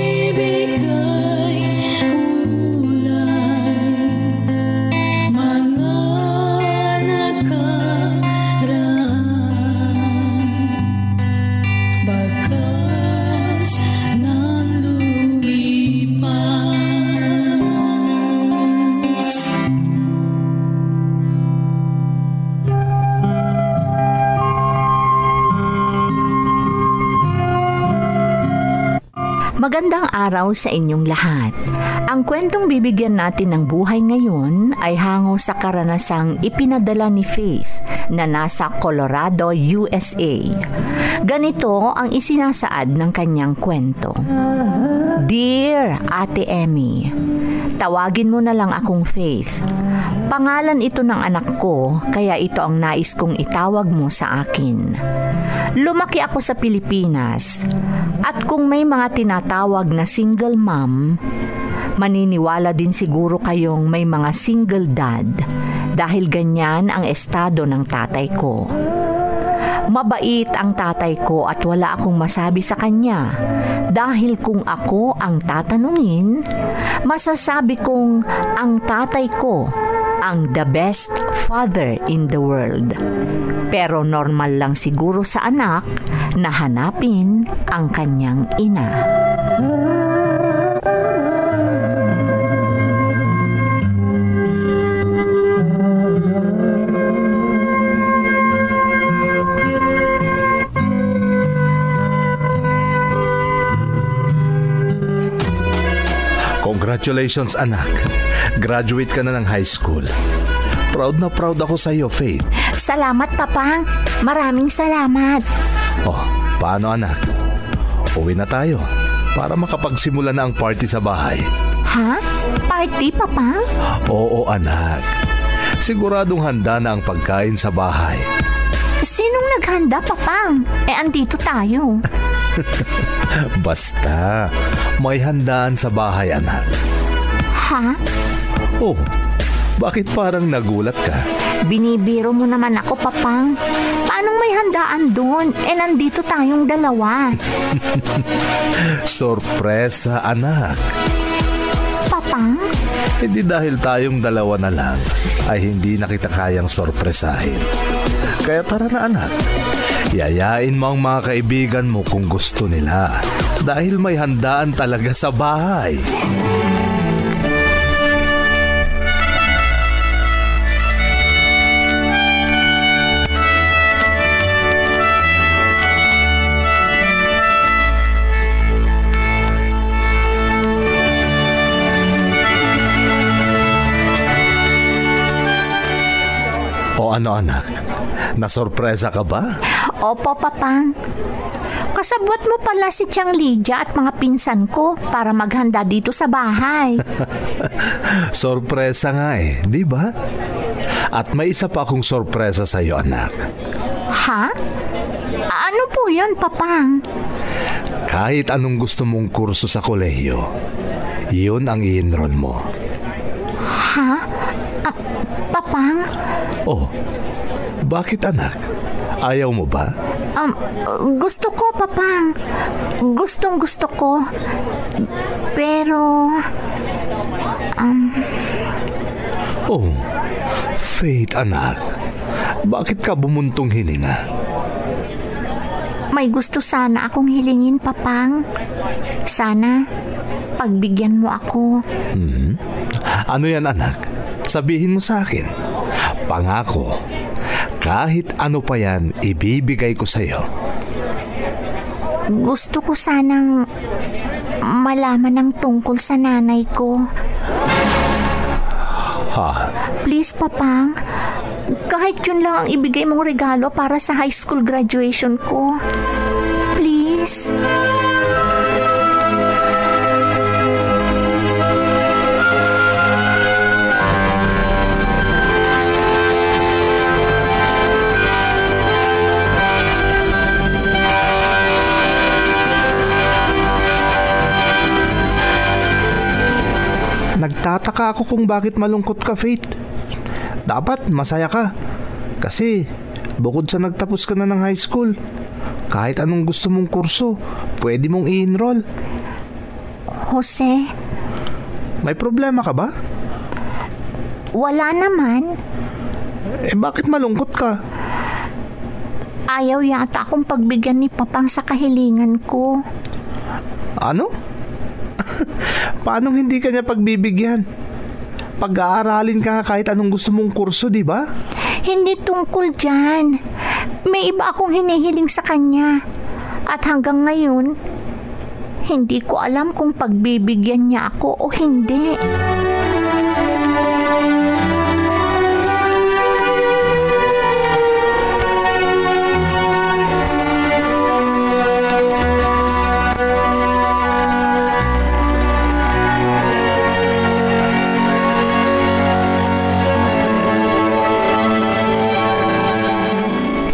Magandang araw sa inyong lahat. Ang kwentong bibigyan natin ng buhay ngayon ay hango sa karanasang ipinadala ni Faith na nasa Colorado, USA. Ganito ang isinasaad ng kanyang kwento. Dear Ate Emmy, tawagin mo na lang akong Faith. Pangalan ito ng anak ko, kaya ito ang nais kong itawag mo sa akin. Lumaki ako sa Pilipinas at kung may mga tinatawag na single mom, maniniwala din siguro kayong may mga single dad dahil ganyan ang estado ng tatay ko. Mabait ang tatay ko at wala akong masabi sa kanya dahil kung ako ang tatanungin, masasabi kong ang tatay ko ang the best father in the world. Pero normal lang siguro sa anak na hanapin ang kanyang ina. Congratulations, anak. Graduate ka na ng high school. Proud na proud ako sa iyo, Faith. Salamat, Papa. Maraming salamat. Oh, paano, anak? Uwi na tayo para makapagsimula na ang party sa bahay. Ha? Party, Papa? Oo, anak. Siguradong handa na ang pagkain sa bahay. Sinong naghanda, Papa? Andito tayo. Basta, may handaan sa bahay, anak. Ha? Oh, bakit parang nagulat ka? Binibiro mo naman ako, Papa. Paanong may handaan doon? Nandito tayong dalawa. Sorpresa, anak. Papa? Hindi dahil tayong dalawa na lang ay hindi na kita kayang sorpresahin. Kaya tara na, anak. Yayain mo ang mga kaibigan mo kung gusto nila dahil may handaan talaga sa bahay. O ano anak? Nasorpresa ka ba? Opo, Papang. Kasabwat mo pala si Tiang Lydia at mga pinsan ko para maghanda dito sa bahay. Sorpresa nga di ba? At may isa pa akong sorpresa sa iyo, anak. Ha? Ano po yun, Papang? Kahit anong gusto mong kurso sa kolehiyo, yun ang i-enroll mo. Ha? Papang? Oh, bakit anak? Ayaw mo ba? Gusto ko, Papang. Gustong gusto ko. Pero... Oh, Faith anak. Bakit ka bumuntong hininga? May gusto sana akong hilingin, Papang. Sana, pagbigyan mo ako. Ano yan anak? Sabihin mo sa akin. Pangako, kahit ano pa yan, ibibigay ko sa'yo. Gusto ko sanang malaman ng tungkol sa nanay ko. Ha? Please, Papang. Kahit yun lang ang ibigay mong regalo para sa high school graduation ko. Please. Nagtataka ako kung bakit malungkot ka, Faith. Dapat masaya ka. Kasi bukod sa nagtapos ka na ng high school, kahit anong gusto mong kurso, pwede mong i-enroll. Jose? May problema ka ba? Wala naman. Bakit malungkot ka? Ayaw yata akong pagbigyan ni Papang sa kahilingan ko. Ano? Paano hindi ka niya pagbibigyan? Pag-aaralin ka kahit anong gusto mong kurso, di ba? Hindi tungkol dyan. May iba akong hinihiling sa kanya. At hanggang ngayon, hindi ko alam kung pagbibigyan niya ako o hindi.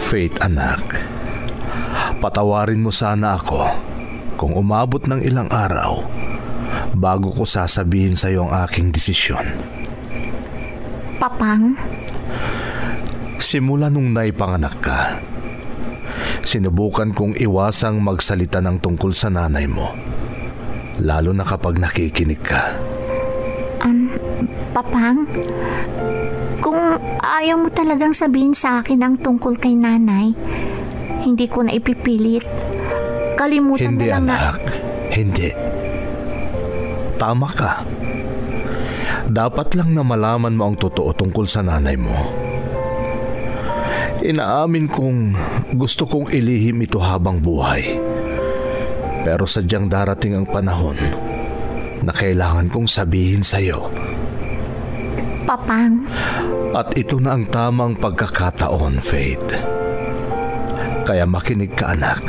Faith anak, patawarin mo sana ako kung umabot ng ilang araw bago ko sasabihin sa iyo ang aking desisyon. Papang? Simula nung naipanganak ka, sinubukan kong iwasang magsalita ng tungkol sa nanay mo, lalo na kapag nakikinig ka. Papang? Kung ayaw mo talagang sabihin sa akin ang tungkol kay nanay, hindi ko na ipipilit. Kalimutan Hindi, mo lang anak. Hindi. Tama ka. Dapat lang na malaman mo ang totoo tungkol sa nanay mo. Inaamin kong gusto kong ilihim ito habang buhay. Pero sadyang darating ang panahon na kailangan kong sabihin sa iyo. Papang? At ito na ang tamang pagkakataon, Faith. Kaya makinig ka, anak.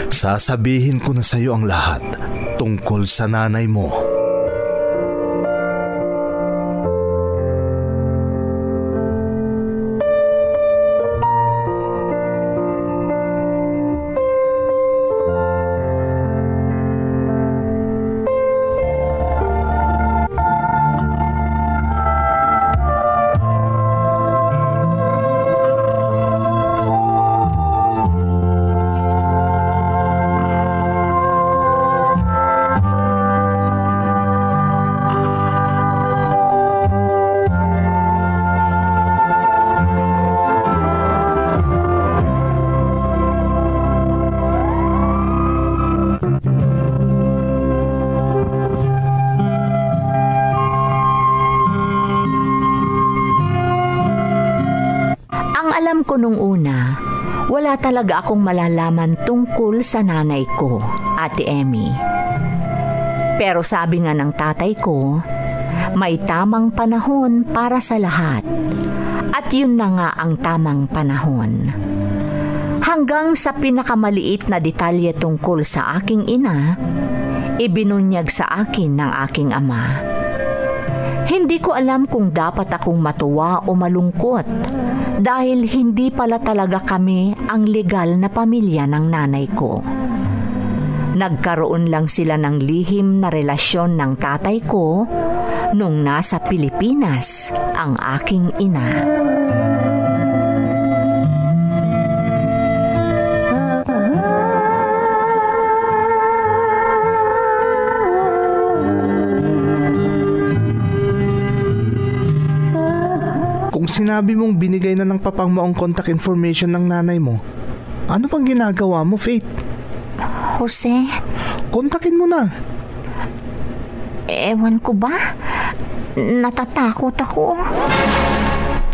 Sasabihin ko na sa iyo ang lahat tungkol sa nanay mo. Alam ko nung una, wala talaga akong malalaman tungkol sa nanay ko, Ate Emmy. Pero sabi nga ng tatay ko, may tamang panahon para sa lahat. At yun na nga ang tamang panahon. Hanggang sa pinakamaliit na detalye tungkol sa aking ina, ibinunyag sa akin ng aking ama. Hindi ko alam kung dapat akong matuwa o malungkot dahil hindi pala talaga kami ang legal na pamilya ng nanay ko. Nagkaroon lang sila ng lihim na relasyon ng tatay ko nung nasa Pilipinas ang aking ina. Kung sinabi mong binigay na ng papang mo ang contact information ng nanay mo, ano pang ginagawa mo, Faith? Jose, Kontakin mo na. ewan ko ba? Natatakot ako.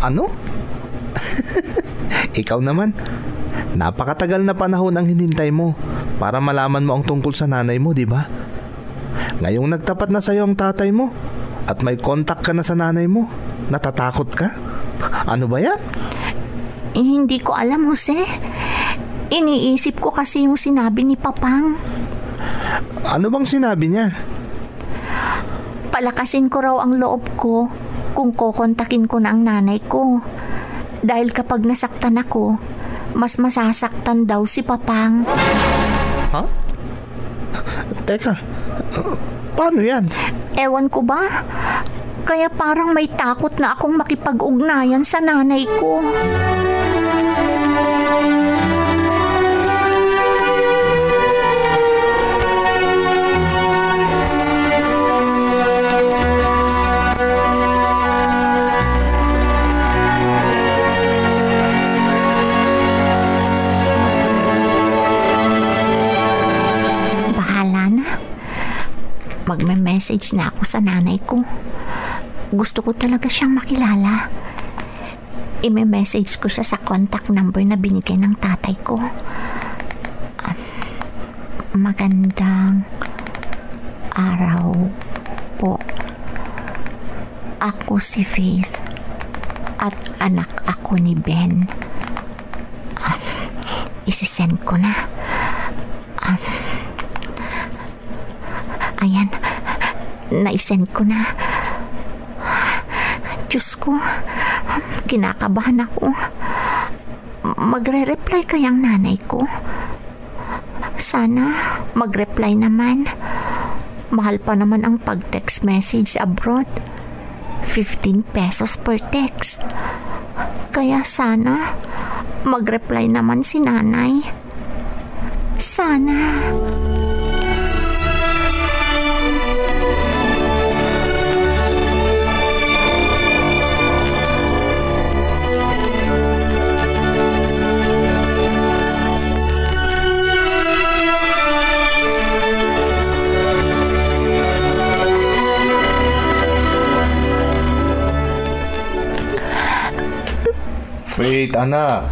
Ano? Ikaw naman. Napakatagal na panahon ang hinintay mo para malaman mo ang tungkol sa nanay mo, di ba? Ngayong nagtapat na sa'yo ang tatay mo at may contact ka na sa nanay mo, natatakot ka? Ano ba yan? Hindi ko alam, Jose. Iniisip ko kasi yung sinabi ni Papang. Ano bang sinabi niya? Palakasin ko raw ang loob ko kung kokontakin ko na ang nanay ko. Dahil kapag nasaktan ako, mas masasaktan daw si Papang. Ha? Teka, paano yan? Ewan ko ba? Kaya parang may takot na akong makipag-ugnayan sa nanay ko. Magme-message na ako sa nanay ko. Gusto ko talaga siyang makilala. I-message ko siya sa contact number na binigay ng tatay ko. Magandang araw po. Ako si Faith at anak ako ni Ben. Isisend ko na. Ayan, naisend ko na. Diyos ko, kinakabahan ako. Magre-reply kayang nanay ko? Sana mag-reply naman. Mahal pa naman ang pag-text message abroad. 15 pesos per text. Kaya sana mag-reply naman si nanay. Sana. Faith, anak.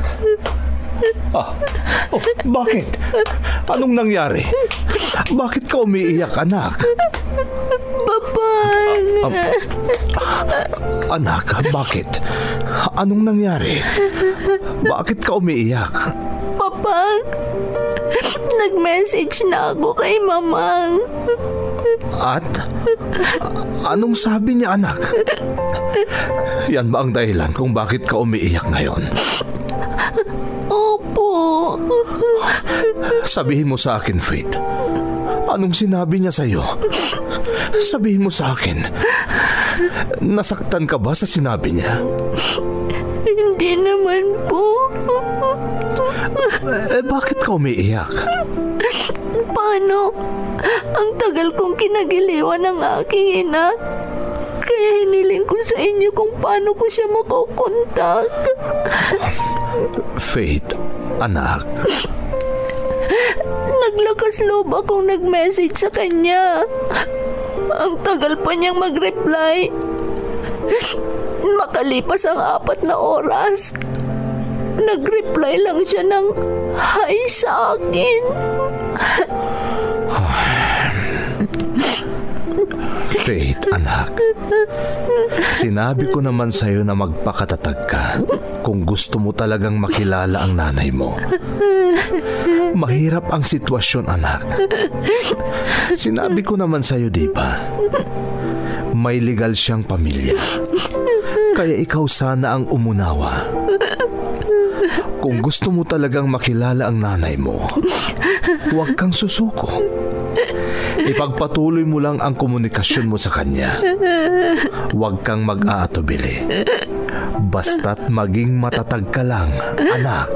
Bakit? Anong nangyari? Bakit ka umiiyak, anak? Papang! Anak, bakit? Anong nangyari? Bakit ka umiiyak? Papang! Nag-message na ako kay Mamang. At? Anong sabi niya, anak? Yan ba ang dahilan kung bakit ka umiiyak ngayon? Opo. Sabihin mo sa akin, Faith. Anong sinabi niya sa'yo? Sabihin mo sa akin. Nasaktan ka ba sa sinabi niya? Hindi naman po. Bakit ka umiiyak? Paano? Ang tagal kong kinagiliwan ng aking ina. Kaya hiniling ko sa inyo kung paano ko siya makukontak. Faith, anak. Naglakas loob akong nag-message sa kanya. Ang tagal pa niyang mag-reply. Makalipas ang 4 na oras, nag-reply lang siya ng hi sa akin. Faith, anak. Sinabi ko naman sa'yo na magpakatatag ka kung gusto mo talagang makilala ang nanay mo. Mahirap ang sitwasyon, anak. Sinabi ko naman sa'yo, di ba? May legal siyang pamilya. Kaya ikaw sana ang umunawa. Kung gusto mo talagang makilala ang nanay mo, huwag kang susuko. Ipagpatuloy mo lang ang komunikasyon mo sa kanya. Huwag kang mag-aatubili. Basta't maging matatag ka lang, anak.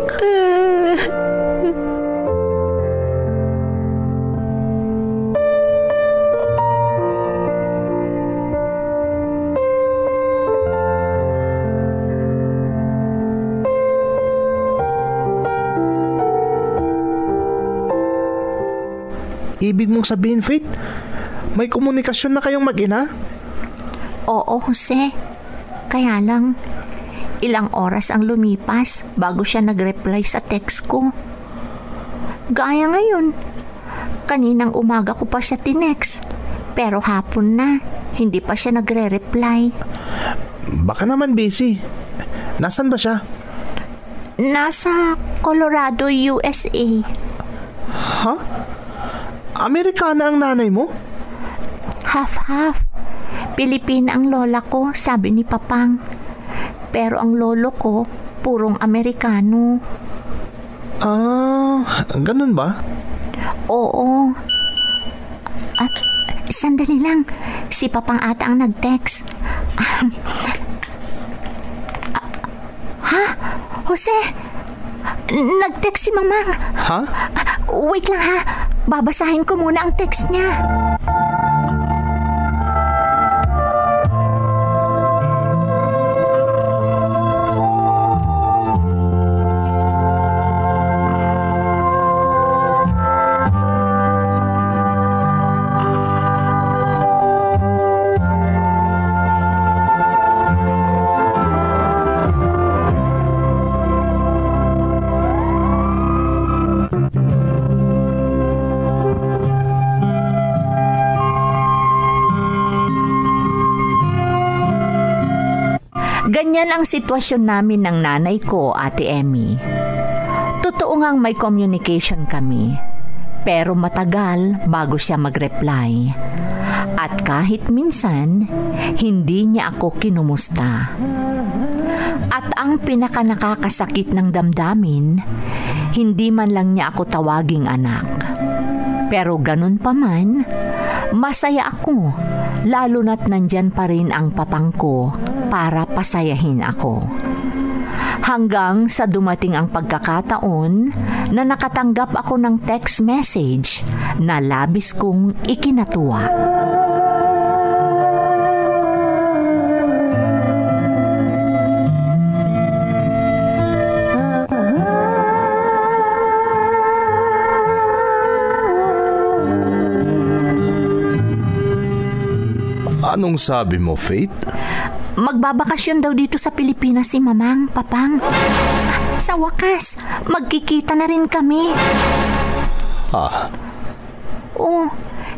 Ibig mong sabihin, Faith, may komunikasyon na kayong mag-ina? Oo, Jose. Kaya lang, ilang oras ang lumipas bago siya nag-reply sa text ko. Gaya ngayon, kaninang umaga ko pa siya tinext, pero hapon na, hindi pa siya nagre-reply. Baka naman busy. Nasaan ba siya? Nasa Colorado, USA. Ha? Amerikana ang nanay mo? Half-half. Pilipina ang lola ko, sabi ni Papang. Pero ang lolo ko, purong Amerikano. Ganun ba? Oo. At sandali lang, si Papang ata ang nag-text. Ha? Jose? Nag-text si Mamang. Ha? Wait lang ha. Babasahin ko muna ang text niya. Ganyan ang sitwasyon namin ng nanay ko, Ate Emmy. Totoo ngang may communication kami, pero matagal bago siya mag-reply. At kahit minsan, hindi niya ako kinumusta. At ang pinakanakakasakit ng damdamin, hindi man lang niya ako tawaging anak. Pero ganun pa man, masaya ako, lalo na't nandyan pa rin ang papang ko para pasayahin ako. Hanggang sa dumating ang pagkakataon na nakatanggap ako ng text message na labis kong ikinatuwa. Anong sabi mo, Faith? Magbabakasyon daw dito sa Pilipinas si Mamang, Papang. Sa wakas, magkikita na rin kami. Oh,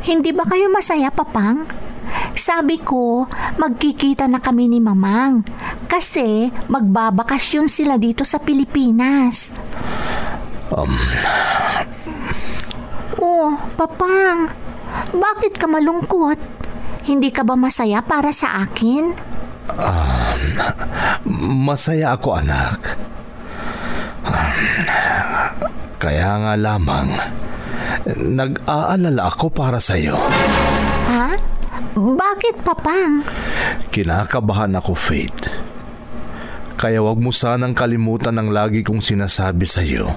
hindi ba kayo masaya, Papang? Sabi ko, magkikita na kami ni Mamang kasi magbabakasyon sila dito sa Pilipinas. Oh, Papang, bakit ka malungkot? Hindi ka ba masaya para sa akin? Masaya ako, anak. Kaya nga lamang, nag-aalala ako para sa'yo. Ha? Bakit, Papang? Kinakabahan ako, Faith. Kaya wag mo sanang kalimutan ang lagi kong sinasabi sa'yo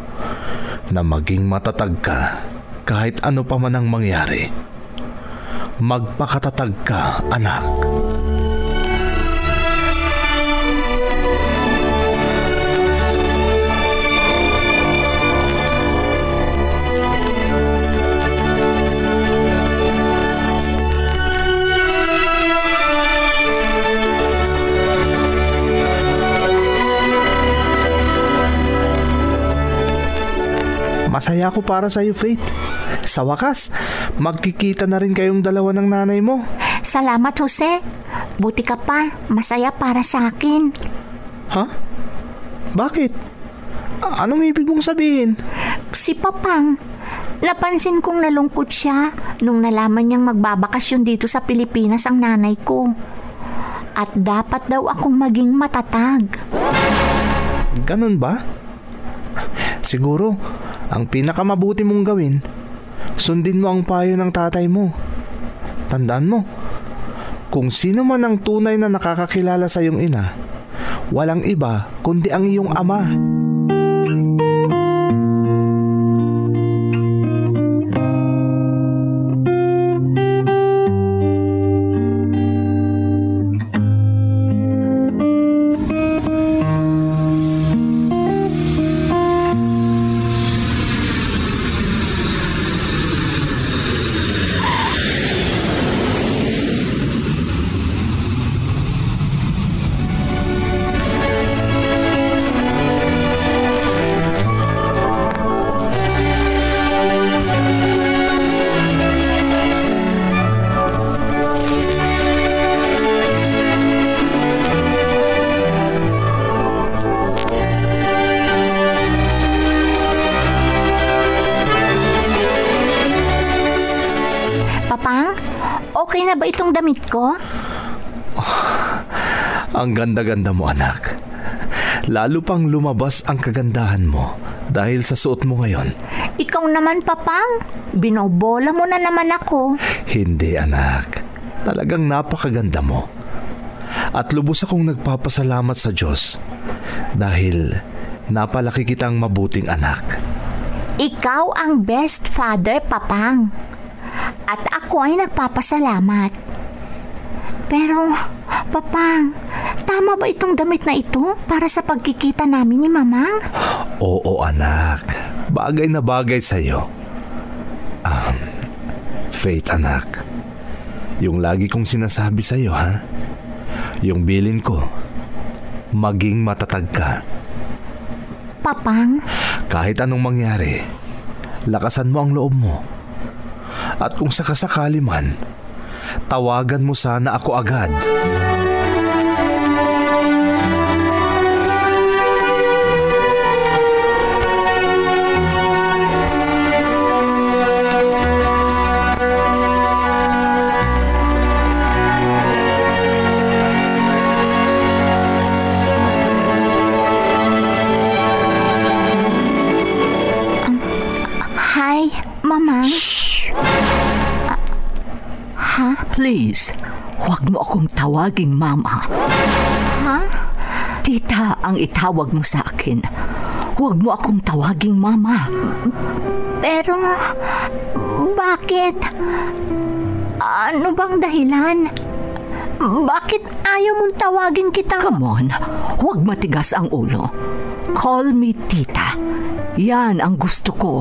na maging matatag ka kahit ano pa man ang mangyari. Magpakatatag ka, anak. Masaya ako para sa iyo, Faith. Sa wakas, magkikita na rin kayong dalawa ng nanay mo. Salamat, Jose. Buti ka pa. Masaya para sa akin. Ha? Bakit? Anong ibig mong sabihin? Si Papang, napansin kong nalungkot siya nung nalaman niyang magbabakasyon dito sa Pilipinas ang nanay ko. At dapat daw akong maging matatag. Ganun ba? Siguro, ang pinakamabuti mong gawin, sundin mo ang payo ng tatay mo. Tandaan mo, kung sino man ang tunay na nakakakilala sa iyong ina, walang iba kundi ang iyong ama. Papang, okay na ba itong damit ko? Ang ganda-ganda mo, anak. Lalo pang lumabas ang kagandahan mo dahil sa suot mo ngayon. Ikaw naman, Papang. Binobola mo na naman ako. Hindi, anak. Talagang napakaganda mo. At lubos akong nagpapasalamat sa Diyos dahil napalaki kitang mabuting anak. Ikaw ang best father, Papang. At ako ay nagpapasalamat. Pero, Papang, tama ba itong damit na ito para sa pagkikita namin ni Mamang? Oo, anak. Bagay na bagay sa'yo. Faith, anak. Yung lagi kong sinasabi sa'yo, ha? Yung bilin ko, maging matatag ka. Papang? Kahit anong mangyari, lakasan mo ang loob mo. At kung sakasakali man, tawagan mo sana ako agad. Hi, Mamang. Please, huwag mo akong tawaging mama. Ha? Tita ang itawag mo sa akin. Huwag mo akong tawaging mama. Pero, bakit? Ano bang dahilan? Bakit ayaw mong tawagin kita? Come on, huwag matigas ang ulo. Call me tita. Yan ang gusto ko.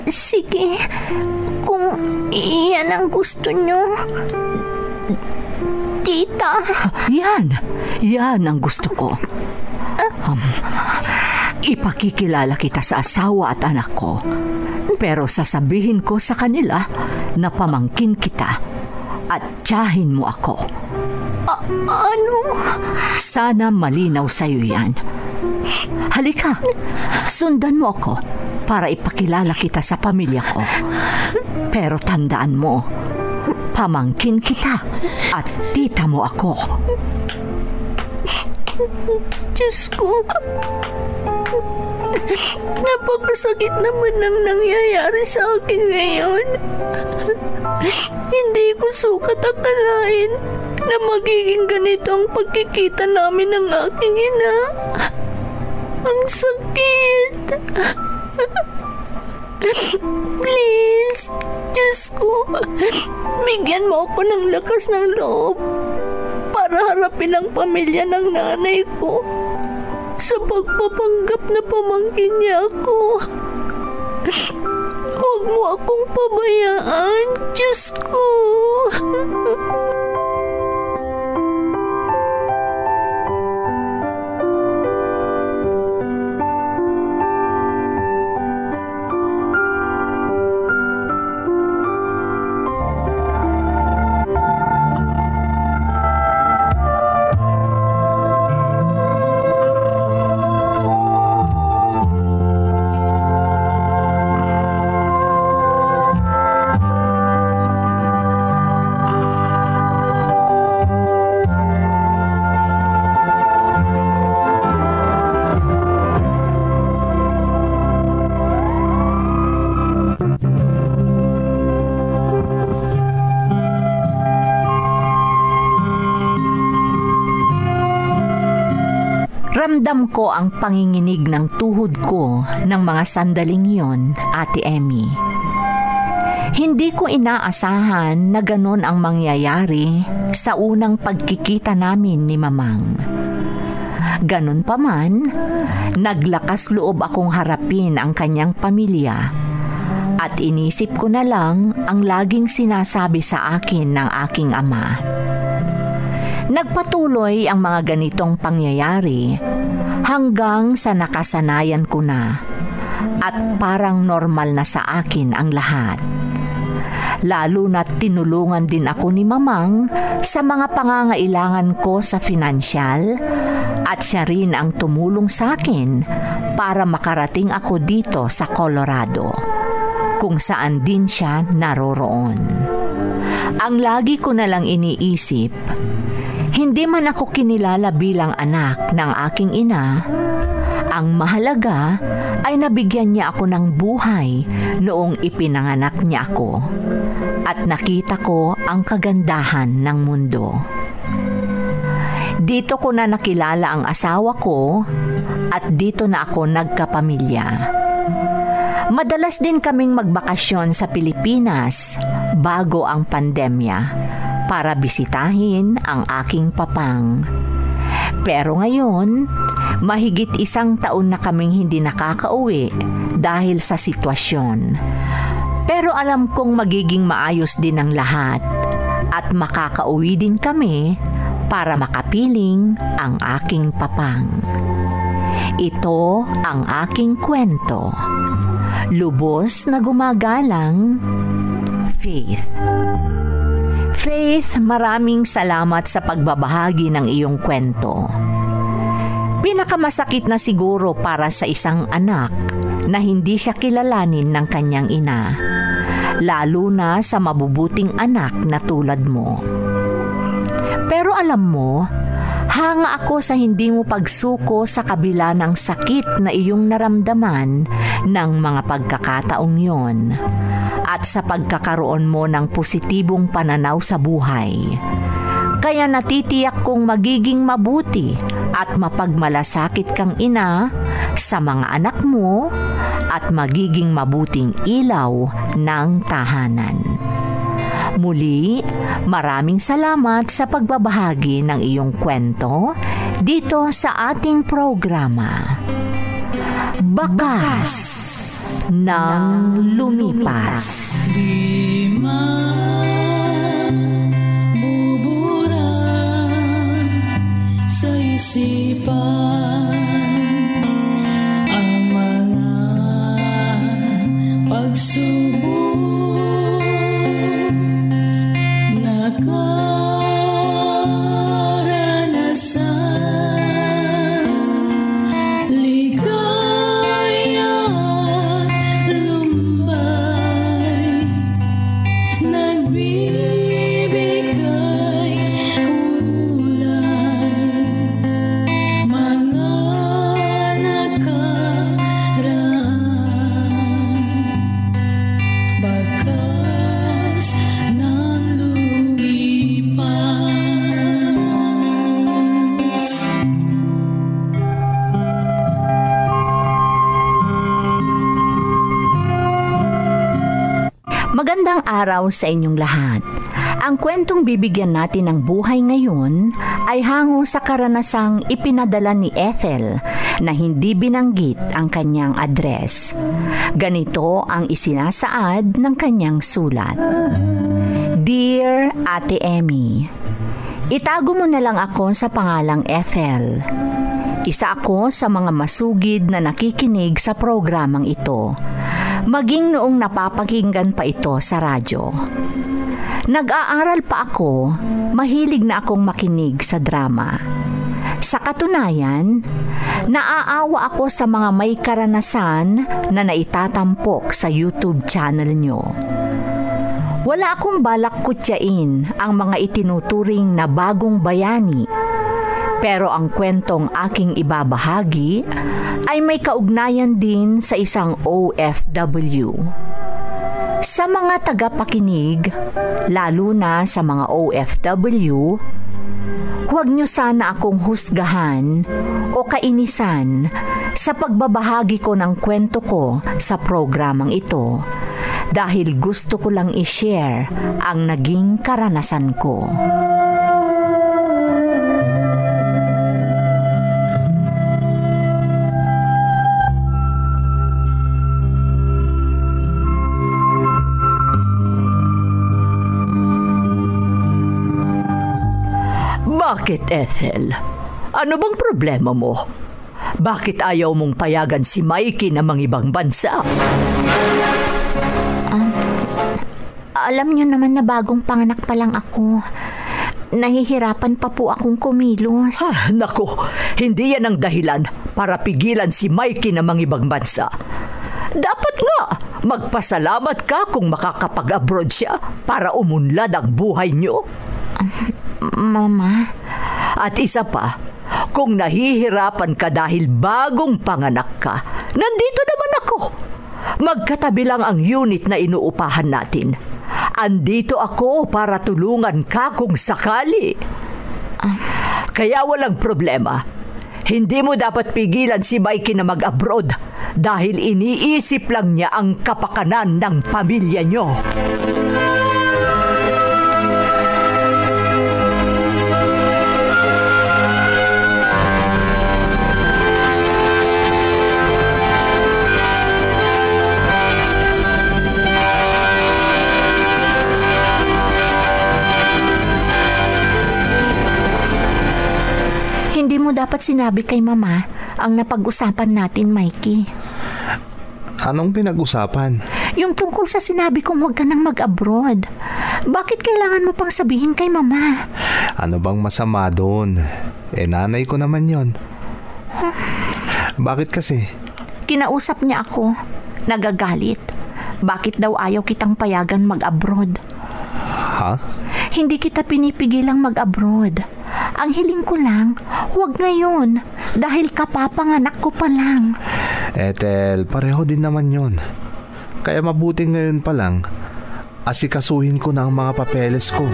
Sige, kung iyan ang gusto nyo. Tita. Yan ang gusto ko. Ipakikilala kita sa asawa at anak ko. Pero sasabihin ko sa kanila na pamangkin kita at tiyahin mo ako. Ano? Sana malinaw sa'yo yan. Halika, sundan mo ako para ipakilala kita sa pamilya ko. Pero tandaan mo, pamangkin kita at tita mo ako. Diyos ko. Napakasakit naman ang nangyayari sa akin ngayon. Hindi ko sukat akalain na magiging ganito ang pagkikita namin ng aking ina. Ang sakit. Please, Diyos ko, bigyan mo ako ng lakas ng loob para harapin ang pamilya ng nanay ko sa pagpapanggap na pamangkin niya ako. Huwag mo akong pabayaan, Diyos ko. Ramdam ko ang panginginig ng tuhod ko ng mga sandaling yon, Ate Emmy. Hindi ko inaasahan na ganon ang mangyayari sa unang pagkikita namin ni Mamang. Ganon pa man, naglakas loob akong harapin ang kanyang pamilya at inisip ko na lang ang laging sinasabi sa akin ng aking ama. Nagpatuloy ang mga ganitong pangyayari hanggang sa nakasanayan ko na at parang normal na sa akin ang lahat. Lalo na tinulungan din ako ni Mamang sa mga pangangailangan ko sa financial at siya rin ang tumulong sa akin para makarating ako dito sa Colorado, kung saan din siya naroroon. Ang lagi ko na lang iniisip, hindi man ako kinilala bilang anak ng aking ina, ang mahalaga ay nabigyan niya ako ng buhay noong ipinanganak niya ako at nakita ko ang kagandahan ng mundo. Dito ko na nakilala ang asawa ko at dito na ako nagkapamilya. Madalas din kaming magbakasyon sa Pilipinas bago ang pandemya para bisitahin ang aking papang. Pero ngayon, mahigit 1 taon na kaming hindi nakakauwi dahil sa sitwasyon. Pero alam kong magiging maayos din ang lahat at makakauwi din kami para makapiling ang aking papang. Ito ang aking kwento. Lubos na gumagalang, Faith. Faith, maraming salamat sa pagbabahagi ng iyong kwento. Pinakamasakit na siguro para sa isang anak na hindi siya kilalanin ng kanyang ina, lalo na sa mabubuting anak na tulad mo. Pero alam mo, hanga ako sa hindi mo pagsuko sa kabila ng sakit na iyong naramdaman ng mga pagkakataong yon at sa pagkakaroon mo ng positibong pananaw sa buhay. Kaya natitiyak kong magiging mabuti at mapagmalasakit kang ina sa mga anak mo at magiging mabuting ilaw ng tahanan. Muli, maraming salamat sa pagbabahagi ng iyong kwento dito sa ating programa. Bakas ng Lumipas. Di mabubura sa isipan ang mga pagsubok na karanasan. Ligaya at lumbay, nagbibigay kulay, mga nakaraan, bakas ng lumipas. Magandang araw sa inyong lahat. Ang kwentong bibigyan natin ng buhay ngayon ay hango sa karanasang ipinadala ni Ethel na hindi binanggit ang kanyang address. Ganito ang isinasaad ng kanyang sulat. Dear Ate Emmy, itago mo na lang ako sa pangalang Ethel. Isa ako sa mga masugid na nakikinig sa programang ito, maging noong napapakinggan pa ito sa radyo. Nag-aaral pa ako, mahilig na akong makinig sa drama. Sa katunayan, naaawa ako sa mga may karanasan na naitatampok sa YouTube channel nyo. Wala akong balak kutyain ang mga itinuturing na bagong bayani, pero ang kwentong aking ibabahagi ay may kaugnayan din sa isang OFW. Sa mga tagapakinig, lalo na sa mga OFW, Huwag niyo sana akong husgahan o kainisan sa pagbabahagi ko ng kwento ko sa programang ito dahil gusto ko lang i-share ang naging karanasan ko. Bakit, Ethel? Ano bang problema mo? Bakit ayaw mong payagan si Mikey na mangibang bansa? Alam niyo naman na bagong panganak pa lang ako. Nahihirapan pa po akong kumilos. Naku, hindi yan ang dahilan para pigilan si Mikey na mangibang bansa. Dapat nga, magpasalamat ka kung makakapag-abroad siya para umunlad ang buhay niyo. Mama? At isa pa, kung nahihirapan ka dahil bagong panganak ka, nandito naman ako. Magkatabi lang ang unit na inuupahan natin. Andito ako para tulungan ka kung sakali. Kaya walang problema. Hindi mo dapat pigilan si Mikey na mag-abroad dahil iniisip lang niya ang kapakanan ng pamilya niyo. Hindi mo dapat sinabi kay Mama ang napag-usapan natin, Mikey. Anong pinag-usapan? Yung tungkol sa sinabi kong huwag ka nang mag-abroad. Bakit kailangan mo pang sabihin kay Mama? Ano bang masama doon? Nanay ko naman yon. Bakit kasi? Kinausap niya ako. Nagagalit. Bakit daw ayaw kitang payagan mag-abroad? Ha? Hindi kita pinipigilang mag-abroad. Ang hiling ko lang, huwag ngayon. Dahil kapapanganak ko pa lang. Ethel, pareho din naman yon. Kaya mabuti ngayon pa lang, asikasuhin ko na ang mga papeles ko.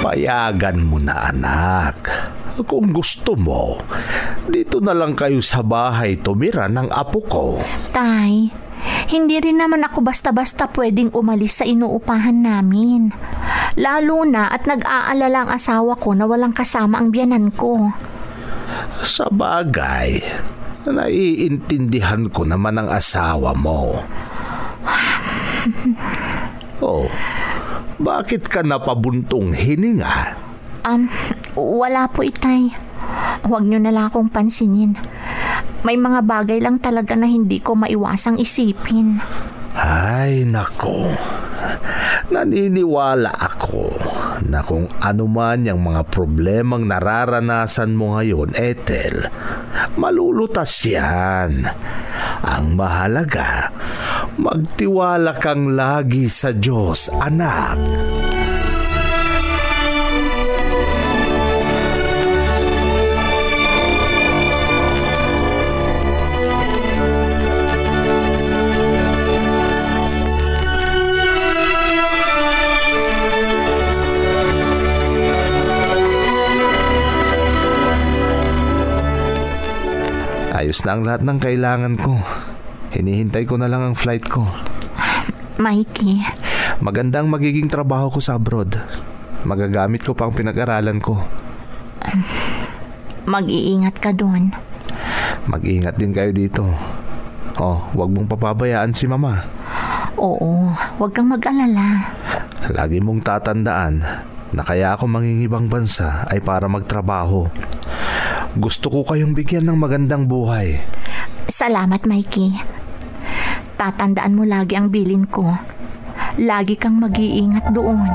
Payagan mo na, anak. Kung gusto mo, dito na lang kayo sa bahay tumira ng apo ko. Tay, hindi rin naman ako basta-basta pwedeng umalis sa inuupahan namin. Lalo na at nag-aalala ang asawa ko na walang kasama ang biyanan ko. Sa bagay, naiintindihan ko naman ang asawa mo. Oh, bakit ka napabuntong hininga? Wala po, itay. Huwag niyo na lang akong pansinin. May mga bagay lang talaga na hindi ko maiwasang isipin. Ay, nako. Naniniwala ako na kung ano man yung mga problemang nararanasan mo ngayon, Ethel, malulutas yan. Ang mahalaga, magtiwala kang lagi sa Diyos, anak. Ayos na ang lahat ng kailangan ko. Hinihintay ko na lang ang flight ko. Mikey. Magandang magiging trabaho ko sa abroad. Magagamit ko pa ang pinag-aralan ko. Mag-iingat ka doon. Mag-ingat din kayo dito. Huwag mong papabayaan si Mama. Oo, huwag kang mag-alala. Lagi mong tatandaan na kaya ako mangingibang bansa ay para magtrabaho. Gusto ko kayong bigyan ng magandang buhay. Salamat, Mikey. Tatandaan mo lagi ang bilin ko. Lagi kang mag-iingat doon.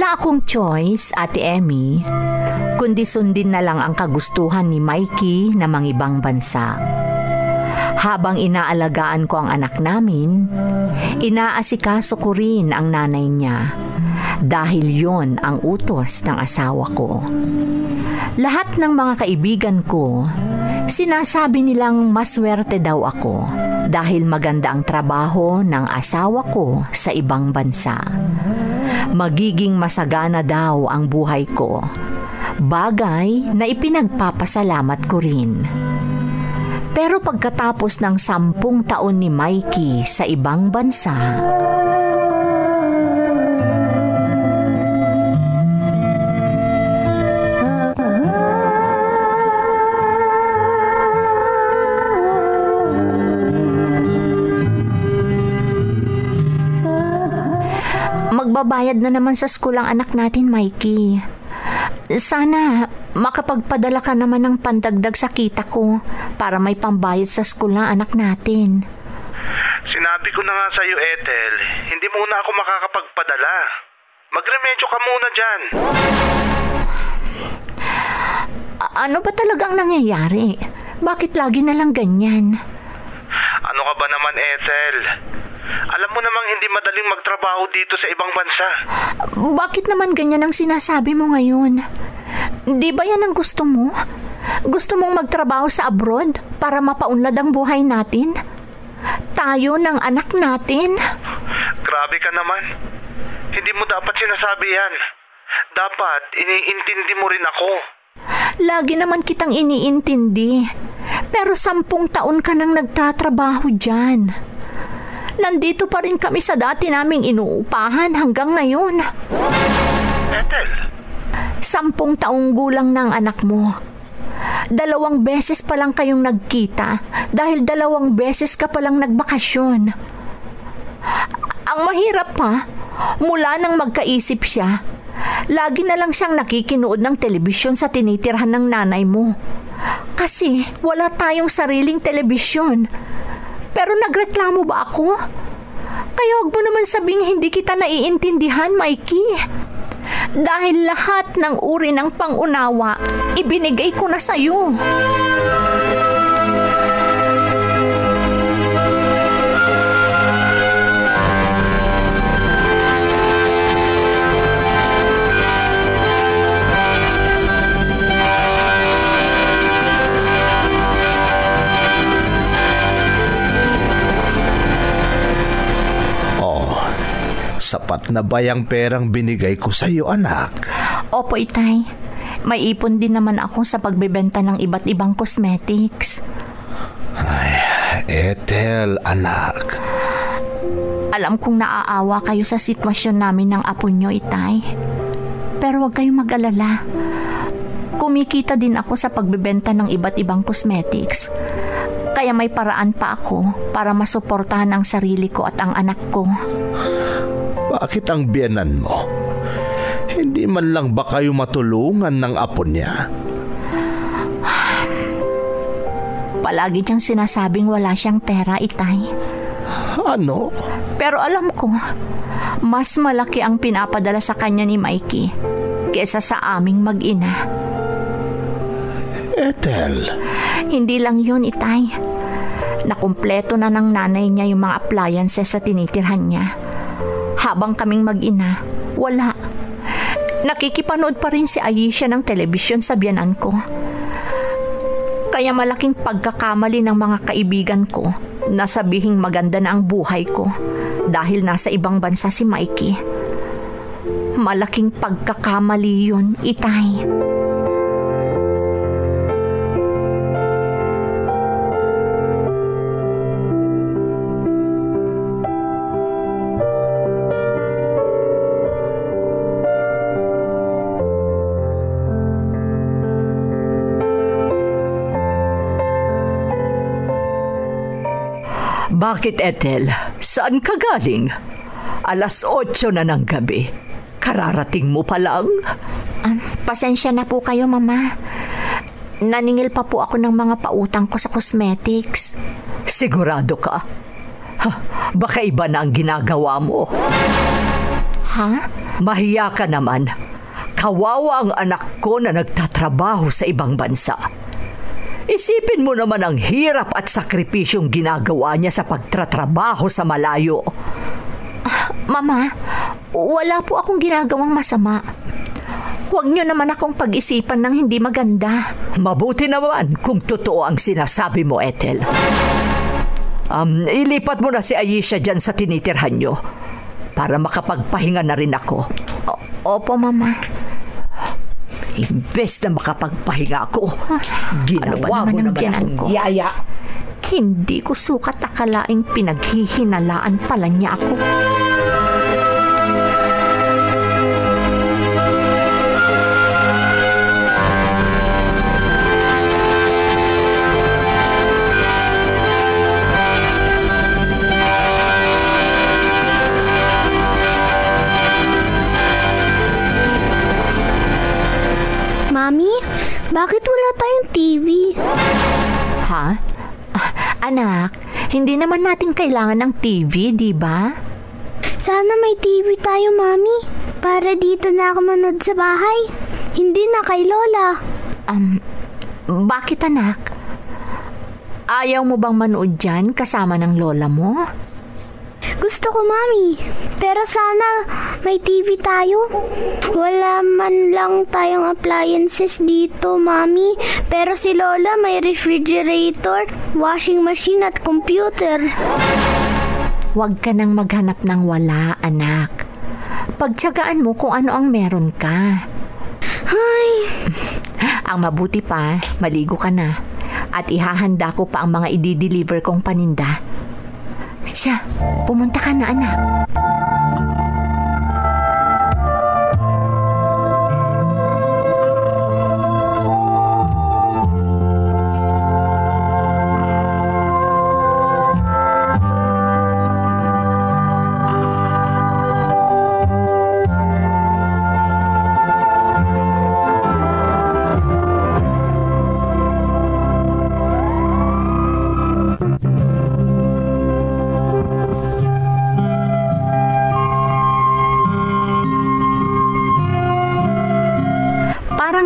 Wala akong choice, Ate Emmy, kundi sundin na lang ang kagustuhan ni Mikey na mangibang bansa. Habang inaalagaan ko ang anak namin, inaasikaso ko rin ang nanay niya dahil yon ang utos ng asawa ko. Lahat ng mga kaibigan ko, sinasabi nilang maswerte daw ako dahil maganda ang trabaho ng asawa ko sa ibang bansa. Magiging masagana daw ang buhay ko, bagay na ipinagpapasalamat ko rin. Pero pagkatapos ng 10 taon ni Mikey sa ibang bansa, magbabayad na naman sa school ang anak natin, Mikey. Sana makapagpadala ka naman ng pandagdag sa kita ko para may pambayad sa school ng anak natin. Sinabi ko na nga sa'yo, Ethel, hindi muna ako makakapagpadala. Magremedyo ka muna dyan. Ano ba talagang nangyayari? Bakit lagi na lang ganyan? Ano ka ba naman, Ethel? Alam mo namang hindi madaling magtrabaho dito sa ibang bansa. Bakit naman ganyan ang sinasabi mo ngayon? Di ba yan ang gusto mo? Gusto mong magtrabaho sa abroad para mapaunlad ang buhay natin? Tayo ng anak natin? Grabe ka naman. Hindi mo dapat sinasabi yan. Dapat iniintindi mo rin ako. Lagi naman kitang iniintindi. Pero 10 taon ka nang nagtatrabaho dyan. Nandito pa rin kami sa dati naming inuupahan hanggang ngayon. Ethel? 10 taong gulang ng anak mo. 2 beses pa lang kayong nagkita dahil 2 beses ka palang nagbakasyon. Ang mahirap pa, mula nang magkaisip siya, lagi na lang siyang nakikinood ng telebisyon sa tinitirhan ng nanay mo. Kasi wala tayong sariling telebisyon. Pero nagreklamo ba ako? Kaya huwag mo naman sabing hindi kita naiintindihan, Mikey. Dahil lahat ng uri ng pangunawa, ibinigay ko na sa'yo. Sapat na ba yung perang binigay ko sa iyo, anak? Opo, Itay. May ipon din naman ako sa pagbebenta ng iba't ibang cosmetics. Ay, Ethel, anak. Alam kong naaawa kayo sa sitwasyon namin ng apo nyo, Itay. Pero huwag kayong mag-alala. Kumikita din ako sa pagbebenta ng iba't ibang cosmetics. Kaya may paraan pa ako para masuportahan ang sarili ko at ang anak ko. Bakit ang biyenan mo? Hindi man lang ba kayo matulungan ng apo niya? Palagi niyang sinasabing wala siyang pera, Itay. Ano? Pero alam ko, mas malaki ang pinapadala sa kanya ni Mikey kesa sa aming mag-ina. Ethel. Hindi lang yun, Itay. Nakumpleto na ng nanay niya yung mga appliances sa tinitirhan niya. Habang kaming mag-ina, wala. Nakikipanood pa rin si Aisha ng telebisyon sa biyanan ko. Kaya malaking pagkakamali ng mga kaibigan ko na sabihing maganda na ang buhay ko dahil nasa ibang bansa si Mikey. Malaking pagkakamali yun, Itay. Bakit, Ethel? Saan ka galing? 8:00 na ng gabi. Kararating mo pa lang? Pasensya na po kayo, Mama. Naningil pa po ako ng mga pautang ko sa cosmetics. Sigurado ka? Baka iba na ang ginagawa mo. Ha? Mahiya ka naman. Kawawa ang anak ko na nagtatrabaho sa ibang bansa. Isipin mo naman ang hirap at sakripisyong ginagawa niya sa pagtatrabaho sa malayo. Mama, wala po akong ginagawang masama. Huwag niyo naman akong pag-isipan ng hindi maganda. Mabuti naman kung totoo ang sinasabi mo, Ethel. Ilipat mo na si Aisha dyan sa tinitirhan niyo para makapagpahinga na rin ako. Opo, Mama. Imbes na makapagpahinga ako, Ano ba ginawa mo naman ang naman tiyanan ko? akong yaya. Hindi ko sukat akalaing pinaghihinalaan pala niya ako. Mami, bakit wala tayong TV? Ha? Anak, hindi naman natin kailangan ng TV, di ba? Sana may TV tayo, Mami. Para dito na ako manood sa bahay. Hindi na kay Lola. Bakit, anak? Ayaw mo bang manood dyan kasama ng lola mo? Gusto ko, Mami. Pero sana may TV tayo. Wala man lang tayong appliances dito, Mami. Pero si Lola may refrigerator, washing machine at computer. Huwag ka nang maghanap ng wala, anak. Pagtiyagaan mo kung ano ang meron ka. Ay, Ang mabuti pa, maligo ka na. At ihahanda ko pa ang mga i-deliver kong paninda. Siya, pumunta ka na, anak.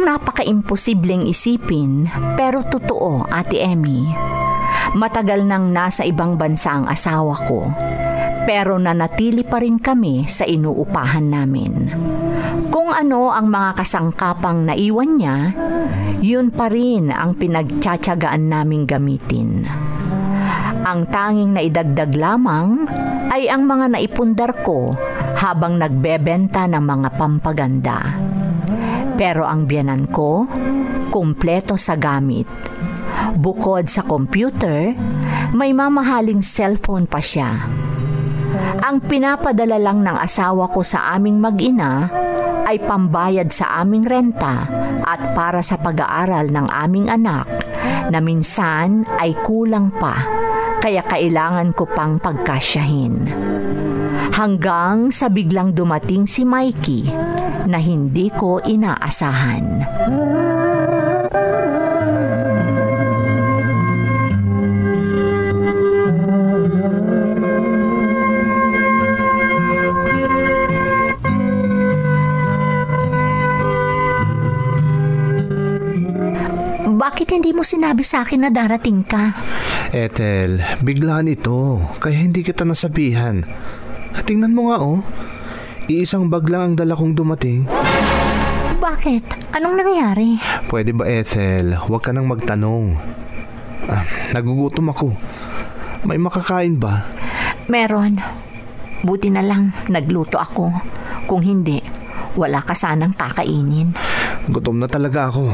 Napaka-imposibleng isipin, pero totoo, Ate Emmy. Matagal nang nasa ibang bansa ang asawa ko, pero nanatili pa rin kami sa inuupahan namin. Kung ano ang mga kasangkapang naiwan niya, yun pa rin ang pinagtsatsagaan naming gamitin. Ang tanging naidagdag lamang ay ang mga naipundar ko habang nagbebenta ng mga pampaganda. Pero ang biyanan ko, kumpleto sa gamit. Bukod sa computer, may mamahaling cellphone pa siya. Ang pinapadala lang ng asawa ko sa aming mag-ina ay pambayad sa aming renta at para sa pag-aaral ng aming anak na minsan ay kulang pa, kaya kailangan ko pang pagkasyahin. Hanggang sa biglang dumating si Mikey na hindi ko inaasahan. Bakit hindi mo sinabi sa akin na darating ka? Ethel, biglaan ito, kaya hindi kita nasabihan. Tingnan mo nga iisang bag lang ang dala kong dumating. Bakit? Anong nangyari? Pwede ba, Ethel? Huwag ka nang magtanong. Nagugutom ako. May makakain ba? Meron. Buti na lang nagluto ako. Kung hindi, wala ka sanang kakainin. Gutom na talaga ako.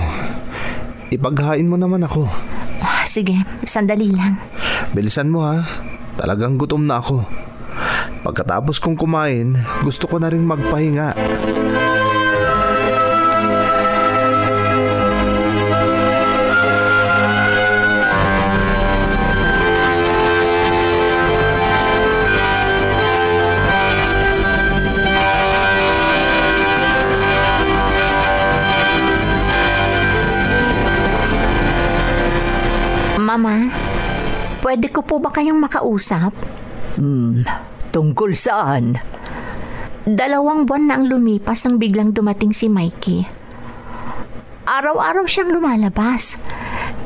Ipaghain mo naman ako. Sige, sandali lang. Bilisan mo ha. Talagang gutom na ako. Pagkatapos kong kumain, gusto ko na rin magpahinga. Mama, pwede ko po ba kayong makausap? Tungkol saan? 2 buwan na ang lumipas nang biglang dumating si Mikey. Araw-araw siyang lumalabas,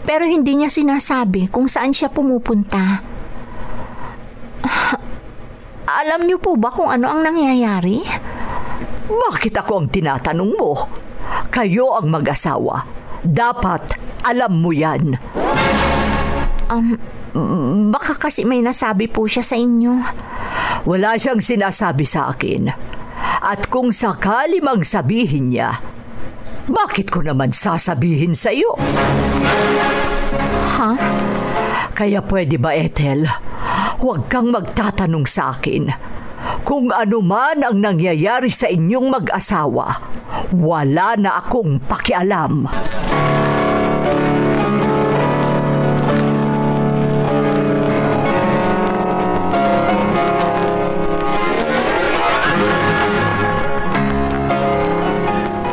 pero hindi niya sinasabi kung saan siya pumupunta. Alam niyo po ba kung ano ang nangyayari? Bakit ako ang tinatanong mo? Kayo ang mag-asawa. Dapat alam mo yan. Baka kasi may nasabi po siya sa inyo. Wala siyang sinasabi sa akin. At kung sakali mang sabihin niya, bakit ko naman sasabihin sa iyo? Ha? Kaya pwede ba, Ethel, huwag kang magtatanong sa akin. Kung ano man ang nangyayari sa inyong mag-asawa, wala na akong pakialam.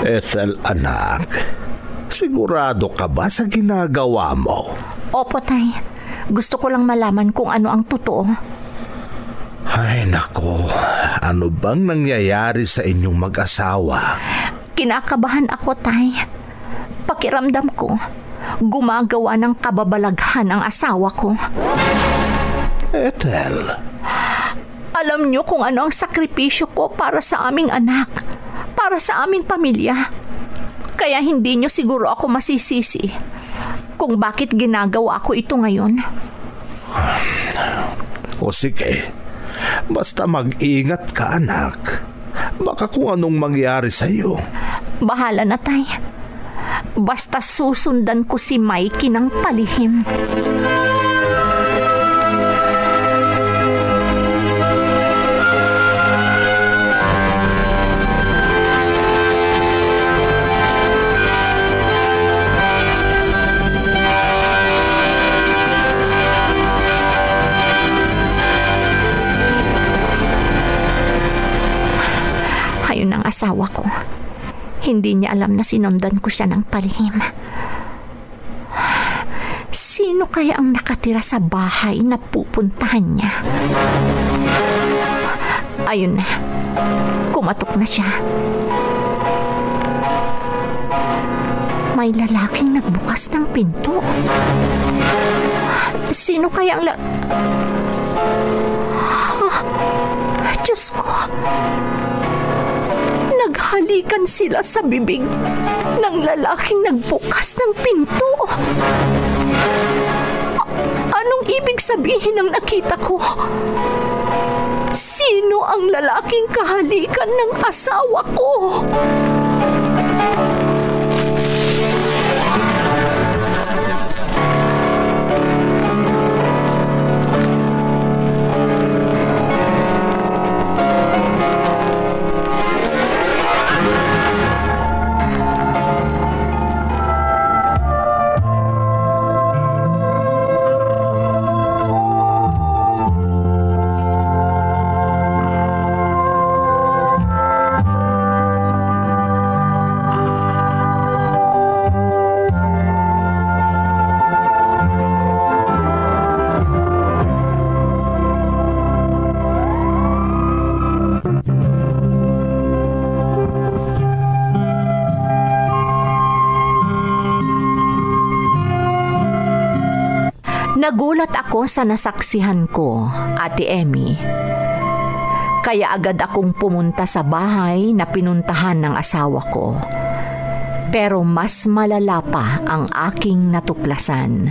Ethel, anak, sigurado ka ba sa ginagawa mo? Opo, Tay. Gusto ko lang malaman kung ano ang totoo. Ay, nako. Ano bang nangyayari sa inyong mag-asawa? Kinakabahan ako, Tay. Pakiramdam ko, gumagawa ng kababalaghan ang asawa ko. Ethel, alam niyo kung ano ang sakripisyo ko para sa aming anak, para sa aming pamilya. Kaya hindi niyo siguro ako masisisi kung bakit ginagawa ko ito ngayon. O sige, basta mag-ingat ka, anak. Baka kung anong mangyari sa iyo. Bahala na, Tay. Basta susundan ko si Mikey ng palihim. Ayun ang asawa ko. Hindi niya alam na sinundan ko siya ng palihim. Sino kaya ang nakatira sa bahay na pupuntahan niya? Ayun na. Kumatok na siya. May lalaking nagbukas ng pinto. Sino kaya ang Diyos ko. Naghalikan sila sa bibig ng lalaking nagbukas ng pinto. Anong ibig sabihin ng nakita ko? Sino ang lalaking kahalikan ng asawa ko? Nagulat ako sa nasaksihan ko, Ate Emmy. Kaya agad akong pumunta sa bahay na pinuntahan ng asawa ko. Pero mas malala pa ang aking natuklasan.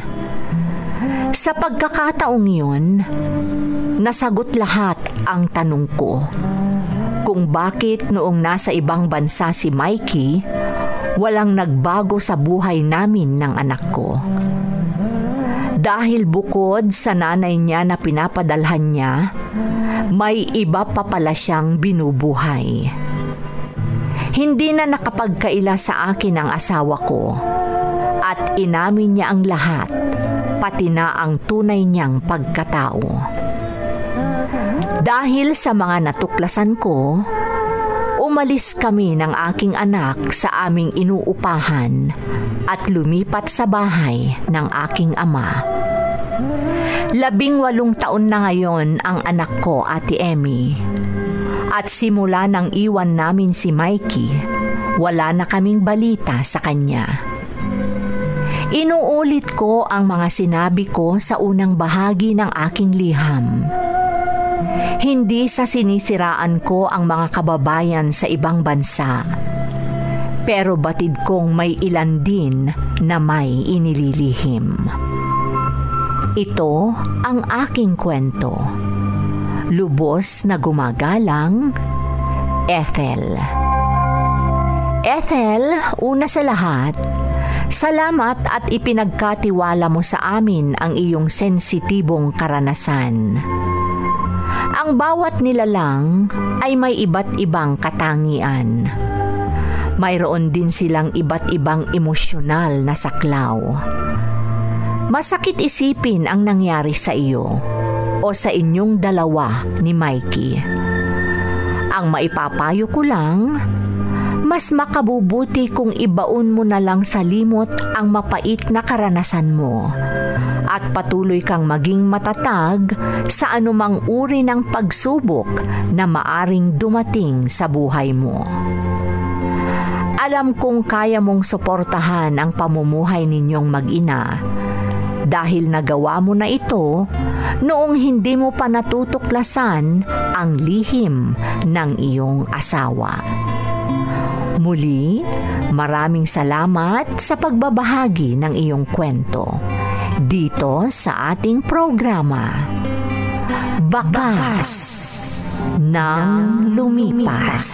Sa pagkakataong yun, nasagot lahat ang tanong ko. Kung bakit noong nasa ibang bansa si Mikey, walang nagbago sa buhay namin ng anak ko. Dahil bukod sa nanay niya na pinapadalhan niya, may iba pa pala siyang binubuhay. Hindi na nakapagkaila sa akin ang asawa ko at inamin niya ang lahat, pati na ang tunay niyang pagkatao. Dahil sa mga natuklasan ko, umalis kami ng aking anak sa aming inuupahan at lumipat sa bahay ng aking ama. 18 taon na ngayon ang anak ko, Ate Emmy. At simula nang iwan namin si Mikey, wala na kaming balita sa kanya. Inuulit ko ang mga sinabi ko sa unang bahagi ng aking liham. Hindi sa sinisiraan ko ang mga kababayan sa ibang bansa, pero batid kong may ilan din na may inililihim. Ito ang aking kwento. Lubos na gumagalang, Ethel. Ethel, una sa lahat, salamat at ipinagkatiwala mo sa amin ang iyong sensitibong karanasan. Ang bawat nilalang ay may iba't ibang katangian. Mayroon din silang iba't ibang emosyonal na saklaw. Masakit isipin ang nangyari sa iyo o sa inyong dalawa ni Mikey. Ang maipapayo ko lang, mas makabubuti kung ibaon mo na lang sa limot ang mapait na karanasan mo at patuloy kang maging matatag sa anumang uri ng pagsubok na maaring dumating sa buhay mo. Alam kong kaya mong suportahan ang pamumuhay ninyong mag-ina dahil nagawa mo na ito noong hindi mo pa natutuklasan ang lihim ng iyong asawa. Muli, maraming salamat sa pagbabahagi ng iyong kwento dito sa ating programa, Bakas ng Lumipas.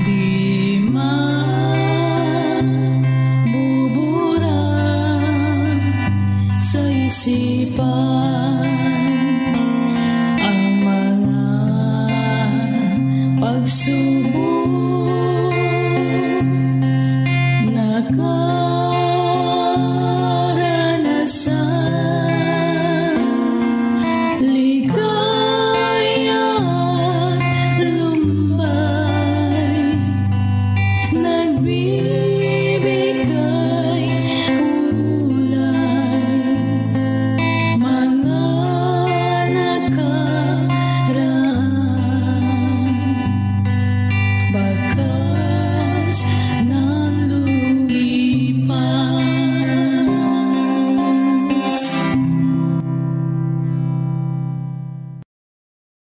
Di man bubura sa isipan ang mga pagsubok